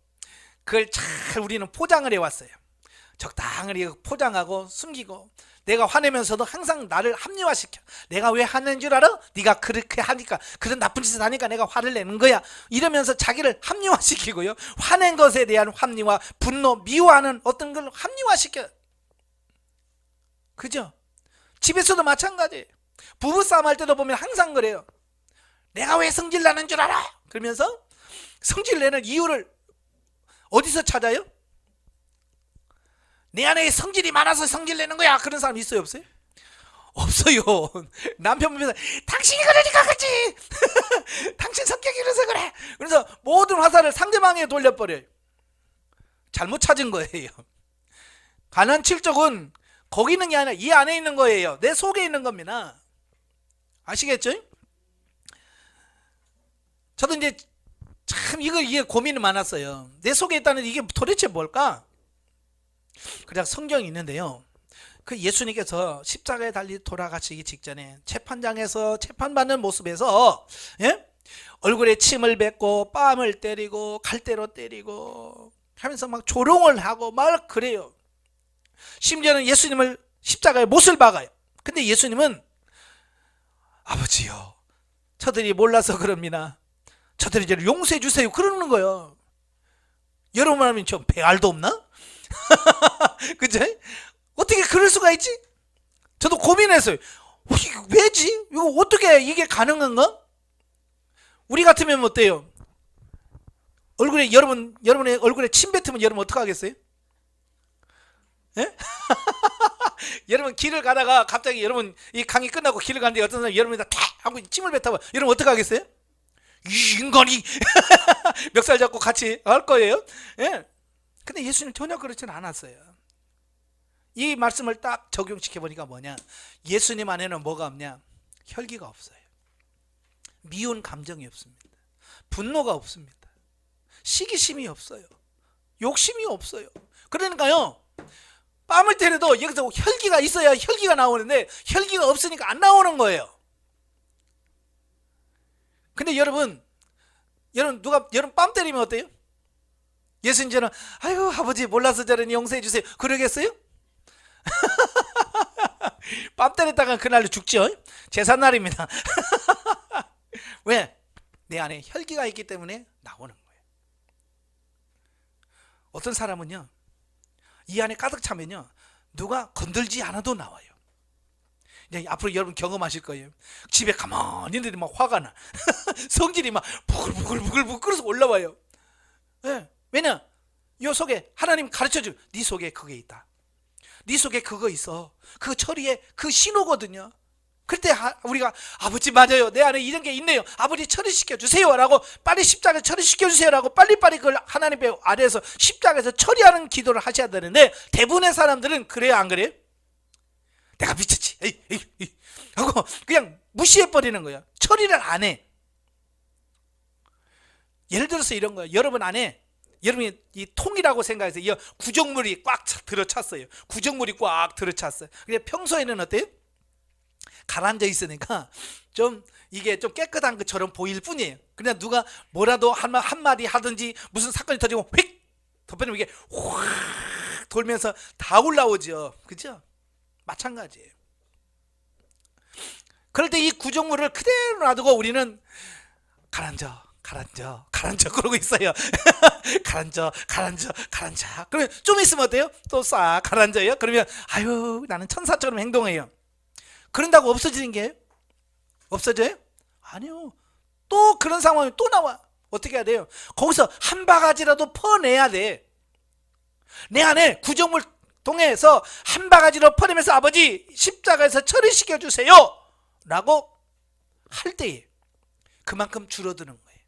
그걸 잘 우리는 포장을 해왔어요. 적당히 포장하고 숨기고, 내가 화내면서도 항상 나를 합리화시켜. 내가 왜 화낸 줄 알아? 네가 그렇게 하니까, 그런 나쁜 짓을 하니까 내가 화를 내는 거야. 이러면서 자기를 합리화시키고요, 화낸 것에 대한 합리화, 분노, 미워하는 어떤 걸 합리화시켜. 그죠? 집에서도 마찬가지예요. 부부싸움 할 때도 보면 항상 그래요. 내가 왜 성질 나는 줄 알아? 그러면서 성질 내는 이유를 어디서 찾아요? 내 안에 성질이 많아서 성질 내는 거야. 그런 사람 있어요, 없어요? 없어요. 남편 보면서 당신이 그러니까 그렇지. 당신 성격이 그래서 그래. 그래서 모든 화살을 상대방에 돌려버려요. 잘못 찾은 거예요. 가나안 7족은 거기 있는 게 아니라 이 안에 있는 거예요. 내 속에 있는 겁니다. 아시겠죠? 저도 이제 참 이게 고민이 많았어요. 내 속에 있다는 이게 도대체 뭘까? 그냥 성경이 있는데요, 그 예수님께서 십자가에 달리 돌아가시기 직전에 재판장에서 재판받는 모습에서, 예? 얼굴에 침을 뱉고 뺨을 때리고 갈대로 때리고 하면서 막 조롱을 하고 막 그래요. 심지어는 예수님을 십자가에 못을 박아요. 근데 예수님은 아버지요, 저들이 몰라서 그럽니다. 저들이 저를 용서해 주세요. 그러는 거예요. 여러분 하면 좀 배알도 없나? 그죠? 어떻게 그럴 수가 있지? 저도 고민했어요. 왜지? 이거 어떻게 이게 가능한가? 우리 같으면 어때요? 얼굴에 여러분의 얼굴에 침 뱉으면 여러분 어떡 하겠어요? 예? 여러분 길을 가다가 갑자기 여러분 이 강의 끝나고 길을 가는데 어떤 사람이 여러분에다 탁 하고 침을 뱉어봐. 여러분 어떡 하겠어요? 이 인간이 멱살 잡고 같이 할 거예요. 예. 근데 예수님 전혀 그렇지는 않았어요. 이 말씀을 딱 적용시켜 보니까 뭐냐? 예수님 안에는 뭐가 없냐? 혈기가 없어요. 미운 감정이 없습니다. 분노가 없습니다. 시기심이 없어요. 욕심이 없어요. 그러니까요, 뺨을 때려도 여기서 혈기가 있어야 혈기가 나오는데 혈기가 없으니까 안 나오는 거예요. 근데 여러분 여러분 뺨 때리면 어때요? 예수님처럼 아이고 아버지 몰라서 저러니 용서해 주세요 그러겠어요? 밥 때렸다가 그날로 죽죠. 제삿날입니다. 왜? 내 안에 혈기가 있기 때문에 나오는 거예요. 어떤 사람은요 이 안에 가득 차면요 누가 건들지 않아도 나와요. 이제 앞으로 여러분 경험하실 거예요. 집에 가만히 있는데 막 화가 나. 성질이 막 부글부글 끓어서 올라와요. 네. 왜냐? 요 속에 하나님 가르쳐줘. 네 속에 그게 있다. 네 속에 그거 있어. 그 처리에 그 신호거든요. 그때 우리가 아버지 맞아요. 내 안에 이런 게 있네요. 아버지 처리시켜 주세요. 라고 빨리 십자가에 처리시켜 주세요. 라고 빨리빨리 그걸 하나님의 아래에서 십자가에서 처리하는 기도를 하셔야 되는데 대부분의 사람들은 그래요 안 그래요? 내가 미쳤지. 에이 하고 그냥 무시해버리는 거예요. 처리를 안 해. 예를 들어서 이런 거예요. 여러분 안에 여러분이 이 통이라고 생각해서 이 구정물이 꽉 들어찼어요. 구정물이 꽉 들어찼어요. 근데 평소에는 어때요? 가라앉아 있으니까 좀 이게 좀 깨끗한 것처럼 보일 뿐이에요. 그냥 누가 뭐라도 한마디 하든지 무슨 사건이 터지고 휙 덮여놓으면 이게 확 돌면서 다 올라오죠. 그죠? 마찬가지예요. 그럴 때 이 구정물을 그대로 놔두고 우리는 가라앉아 그러고 있어요. 가라앉아 그러면 좀 있으면 어때요? 또 싹 가라앉아요. 그러면 아유 나는 천사처럼 행동해요. 그런다고 없어지는 게 없어져요? 아니요. 또 그런 상황이 또 나와. 어떻게 해야 돼요? 거기서 한 바가지라도 퍼내야 돼. 내 안에 구정물 통해서 한 바가지로 퍼내면서 아버지 십자가에서 처리시켜 주세요 라고 할 때에 그만큼 줄어드는 거예요.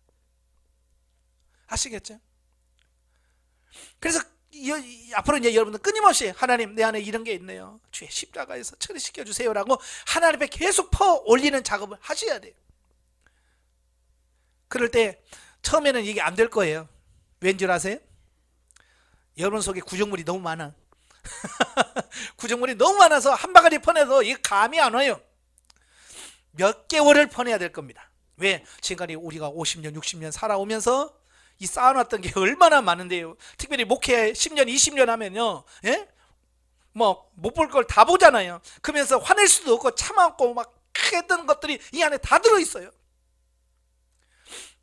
아시겠죠? 그래서 앞으로 이제 여러분들 끊임없이 하나님 내 안에 이런 게 있네요. 주의 십자가에서 처리시켜 주세요 라고 하나님 앞에 계속 퍼 올리는 작업을 하셔야 돼요. 그럴 때 처음에는 이게 안 될 거예요. 왠 줄 아세요? 여러분 속에 구정물이 너무 많아. 구정물이 너무 많아서 한 바가지 퍼내도 이게 감이 안 와요. 몇 개월을 퍼내야 될 겁니다. 왜? 지금까지 우리가 50년 60년 살아오면서 이 쌓아놨던 게 얼마나 많은데요. 특별히 목회 10년 20년 하면요 예? 뭐 못 볼 걸 다 보잖아요. 그러면서 화낼 수도 없고 참았고 막 했던 것들이 이 안에 다 들어있어요.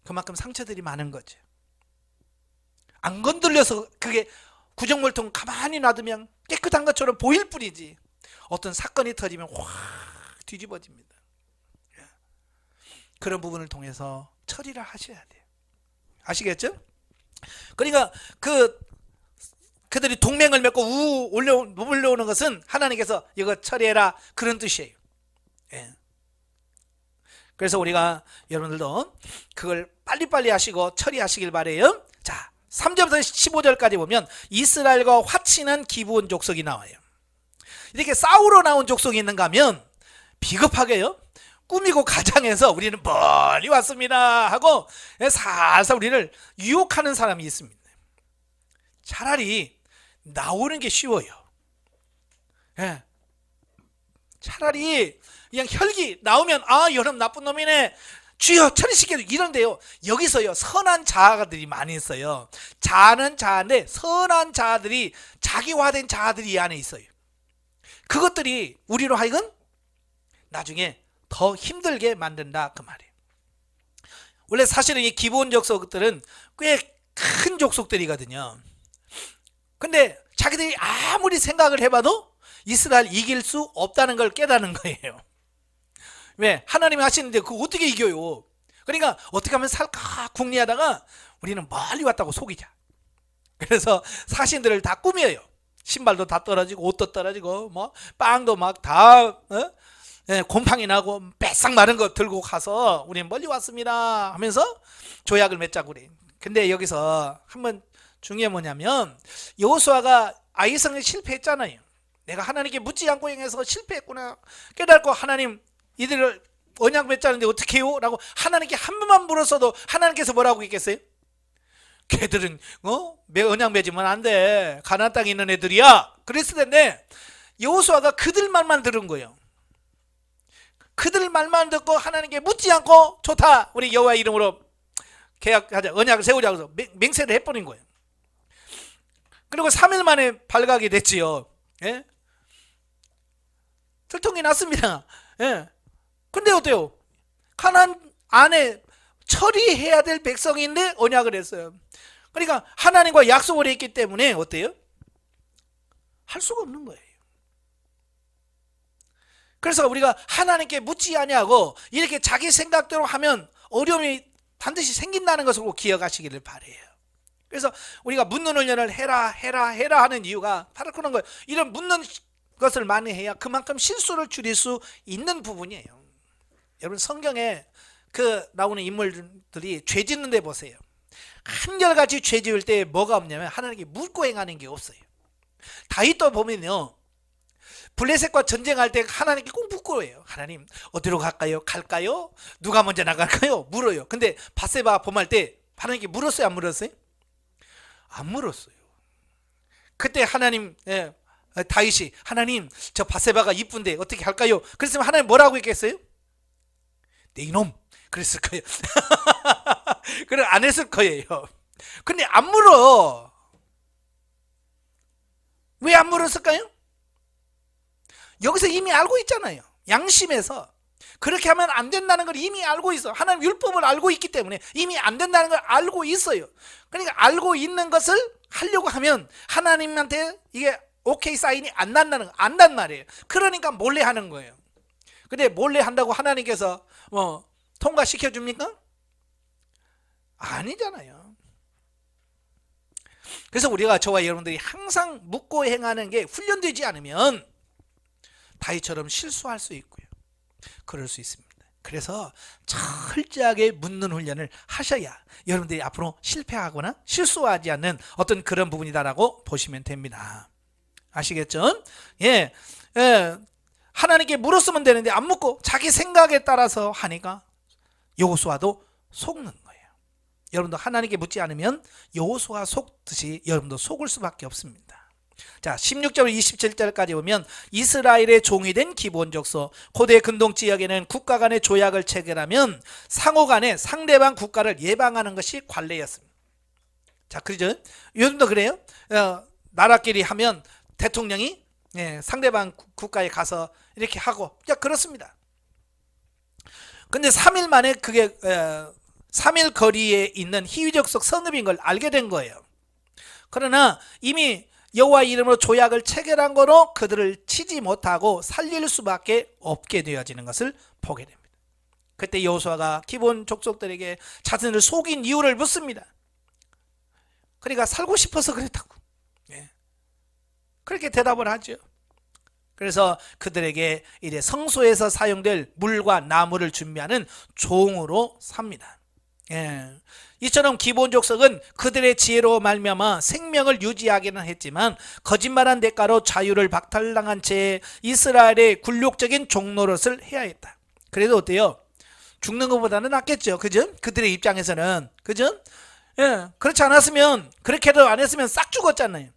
그만큼 상처들이 많은 거죠. 안 건들려서 그게 구정물통 가만히 놔두면 깨끗한 것처럼 보일 뿐이지 어떤 사건이 터지면 확 뒤집어집니다. 그런 부분을 통해서 처리를 하셔야 돼요. 아시겠죠? 그러니까 그들이 동맹을 맺고 올려오는 것은 하나님께서 이거 처리해라 그런 뜻이에요. 예. 그래서 우리가 여러분들도 그걸 빨리빨리 하시고 처리하시길 바래요. 자, 3절부터 15절까지 보면 이스라엘과 화친한 기브온 족속이 나와요. 이렇게 싸우러 나온 족속이 있는가 하면 비겁하게요 꾸미고 가장해서 우리는 멀리 왔습니다 하고 살살 우리를 유혹하는 사람이 있습니다. 차라리 나오는 게 쉬워요. 예. 차라리 그냥 혈기 나오면 아 여러분 나쁜 놈이네 주여 처리시켜줘 이런데요. 여기서요 선한 자아들이 많이 있어요. 자는 자인데 선한 자아들이 자기화된 자아들이 이 안에 있어요. 그것들이 우리로 하여금 나중에 더 힘들게 만든다 그 말이에요. 원래 사실은 이 기본 족속들은 꽤 큰 족속들이거든요. 근데 자기들이 아무리 생각을 해봐도 이스라엘 이길 수 없다는 걸 깨닫는 거예요. 왜? 하나님이 하시는데 그거 어떻게 이겨요? 그러니까 어떻게 하면 살까 궁리하다가 우리는 멀리 왔다고 속이자. 그래서 사신들을 다 꾸며요. 신발도 다 떨어지고 옷도 떨어지고 뭐 빵도 막 다 곰팡이 나고 뺏싹 마른 거 들고 가서 우리는 멀리 왔습니다 하면서 조약을 맺자고 그래. 근데 여기서 한번 중요한 뭐냐면 여호수아가 아이성에 실패했잖아요. 내가 하나님께 묻지 않고 행해서 실패했구나 깨닫고 하나님 이들을 언약 맺자는데 어떻게 해요? 라고 하나님께 한 번만 물었어도 하나님께서 뭐라고 했겠어요? 걔들은 언약 맺으면 안 돼. 가나안 땅에 있는 애들이야. 그랬을 텐데 여호수아가 그들 말만 들은 거예요. 그들 말만 듣고 하나님께 묻지 않고 좋다. 우리 여호와 이름으로 계약하자. 언약을 세우자. 그래서 맹세를 해버린 거예요. 그리고 3일 만에 발각이 됐지요. 예? 들통이 났습니다. 예. 근데 어때요? 가나안 안에 처리해야 될 백성인데 언약을 했어요. 그러니까 하나님과 약속을 했기 때문에 어때요? 할 수가 없는 거예요. 그래서 우리가 하나님께 묻지 아니하고 이렇게 자기 생각대로 하면 어려움이 반드시 생긴다는 것을 꼭 기억하시기를 바라요. 그래서 우리가 묻는 훈련을 해라 하는 이유가 바로 그런 거예요. 이런 묻는 것을 많이 해야 그만큼 실수를 줄일 수 있는 부분이에요. 여러분 성경에 그 나오는 인물들이 죄 짓는 데 보세요. 한결같이 죄 지을 때 뭐가 없냐면 하나님께 묻고 행하는 게 없어요. 다윗도 보면요, 블레셋과 전쟁할 때 하나님께 꼭 묻고 해요. 하나님 어디로 갈까요? 갈까요? 누가 먼저 나갈까요? 물어요. 근데 밧세바 범할 때 하나님께 물었어요? 안 물었어요? 안 물었어요. 그때 하나님 다윗이 하나님 저 밧세바가 이쁜데 어떻게 할까요? 그랬으면 하나님 뭐라고 했겠어요? 네 이놈 그랬을 거예요. 그래 안 했을 거예요. 근데 안 물어. 왜 안 물었을까요? 여기서 이미 알고 있잖아요. 양심에서 그렇게 하면 안 된다는 걸 이미 알고 있어. 하나님 율법을 알고 있기 때문에 이미 안 된다는 걸 알고 있어요. 그러니까 알고 있는 것을 하려고 하면 하나님한테 이게 오케이 사인이 안 난단 말이에요. 그러니까 몰래 하는 거예요. 근데 몰래 한다고 하나님께서 뭐 통과시켜 줍니까? 아니잖아요. 그래서 우리가 저와 여러분들이 항상 묻고 행하는 게 훈련되지 않으면 다윗처럼 실수할 수 있고요. 그럴 수 있습니다. 그래서 철저하게 묻는 훈련을 하셔야 여러분들이 앞으로 실패하거나 실수하지 않는 어떤 그런 부분이다라고 보시면 됩니다. 아시겠죠? 예, 하나님께 물었으면 되는데 안 묻고 자기 생각에 따라서 하니까 여호수아도 속는 거예요. 여러분도 하나님께 묻지 않으면 여호수아 속듯이 여러분도 속을 수밖에 없습니다. 자, 16절 27절까지 보면 이스라엘의 종이 된 기본적소, 고대 근동 지역에는 국가 간의 조약을 체결하면 상호 간에 상대방 국가를 예방하는 것이 관례였습니다. 자, 그죠? 요즘도 그래요? 나라끼리 하면 대통령이 상대방 국가에 가서 이렇게 하고, 자, 그렇습니다. 근데 3일 만에 그게 3일 거리에 있는 희위적속 성읍인 걸 알게 된 거예요. 그러나 이미 여호와 이름으로 조약을 체결한 거로 그들을 치지 못하고 살릴 수밖에 없게 되어지는 것을 보게 됩니다. 그때 여호수아가 기본 족속들에게 자신을 속인 이유를 묻습니다. 그러니까 살고 싶어서 그랬다고. 그렇게 대답을 하죠. 그래서 그들에게 이제 성소에서 사용될 물과 나무를 준비하는 종으로 삽니다. 이처럼 기본 족속은 그들의 지혜로 말미암아 생명을 유지하기는 했지만 거짓말한 대가로 자유를 박탈당한 채 이스라엘의 굴욕적인 종노릇을 해야 했다. 그래도 어때요? 죽는 것보다는 낫겠죠. 그죠? 그들의 입장에서는. 그죠? 그렇지 않았으면, 그렇게도 안 했으면 싹 죽었잖아요.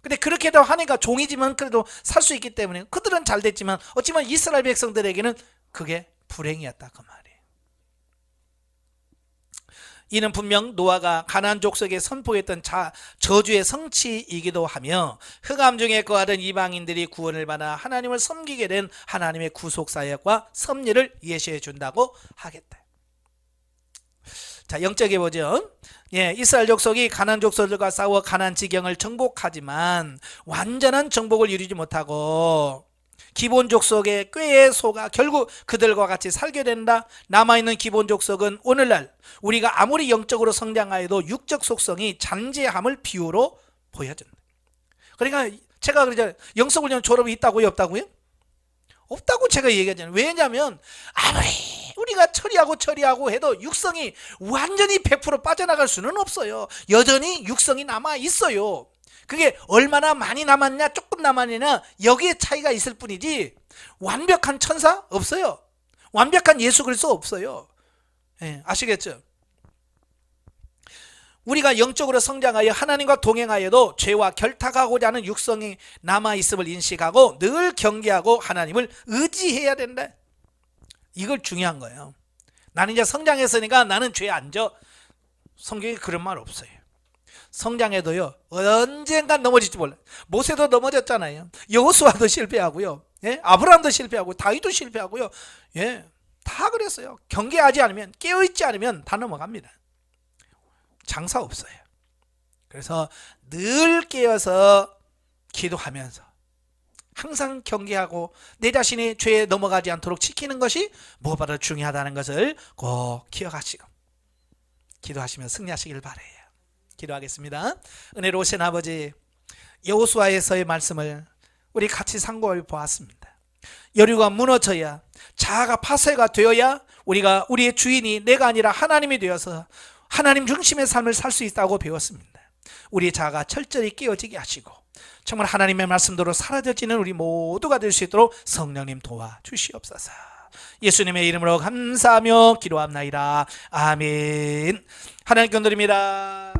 근데 그렇게도 하니까 종이지만 그래도 살 수 있기 때문에 그들은 잘 됐지만 어찌만 이스라엘 백성들에게는 그게 불행이었다 그 말이에요. 이는 분명 노아가 가나안 족속에 선포했던 저주의 성취이기도 하며 흑암 중에 거하던 이방인들이 구원을 받아 하나님을 섬기게 된 하나님의 구속사역과 섭리를 예시해 준다고 하겠다. 자, 영적에 보죠. 이스라엘 족속이 가나안 족속들과 싸워 가나안 지경을 정복하지만 완전한 정복을 이루지 못하고 기본 족속의 꾀에 속아 결국 그들과 같이 살게 된다. 남아있는 기본 족속은 오늘날 우리가 아무리 영적으로 성장하여도 육적 속성이 잔재함을 비유로 보여준다. 그러니까 제가 그러잖아요. 영성훈련 졸업이 있다고요? 없다고요? 없다고 제가 얘기하잖아요. 왜냐하면 아무리 우리가 처리하고 해도 육성이 완전히 100% 빠져나갈 수는 없어요. 여전히 육성이 남아 있어요. 그게 얼마나 많이 남았냐 조금 남았냐 여기에 차이가 있을 뿐이지 완벽한 천사 없어요. 완벽한 예수 그리스도 없어요. 아시겠죠? 우리가 영적으로 성장하여 하나님과 동행하여도 죄와 결탁하고자 하는 육성이 남아있음을 인식하고 늘 경계하고 하나님을 의지해야 된다. 이걸 중요한 거예요. 나는 이제 성장했으니까 나는 죄 안 져. 성경에 그런 말 없어요. 성장해도요 언젠간 넘어질지 몰라요. 모세도 넘어졌잖아요. 여호수아도 실패하고요. 예? 아브라함도 실패하고 다윗도 실패하고요. 예, 다 그랬어요. 경계하지 않으면, 깨어있지 않으면 다 넘어갑니다. 장사 없어요. 그래서 늘 깨어서 기도하면서 항상 경계하고 내 자신이 죄에 넘어가지 않도록 지키는 것이 무엇보다 중요하다는 것을 꼭 기억하시고 기도하시면 승리하시길 바라요. 기도하겠습니다. 은혜로우신 아버지, 여호수아에서의 말씀을 우리 같이 상고해 보았습니다. 여리고가 무너져야, 자아가 파쇄가 되어야 우리가 우리의 주인이 내가 아니라 하나님이 되어서 하나님 중심의 삶을 살 수 있다고 배웠습니다. 우리의 자아가 철저히 깨어지게 하시고 정말 하나님의 말씀대로 사라져지는 우리 모두가 될 수 있도록 성령님 도와주시옵소서. 예수님의 이름으로 감사하며 기도합나이다. 아멘. 하나님 건드립니다.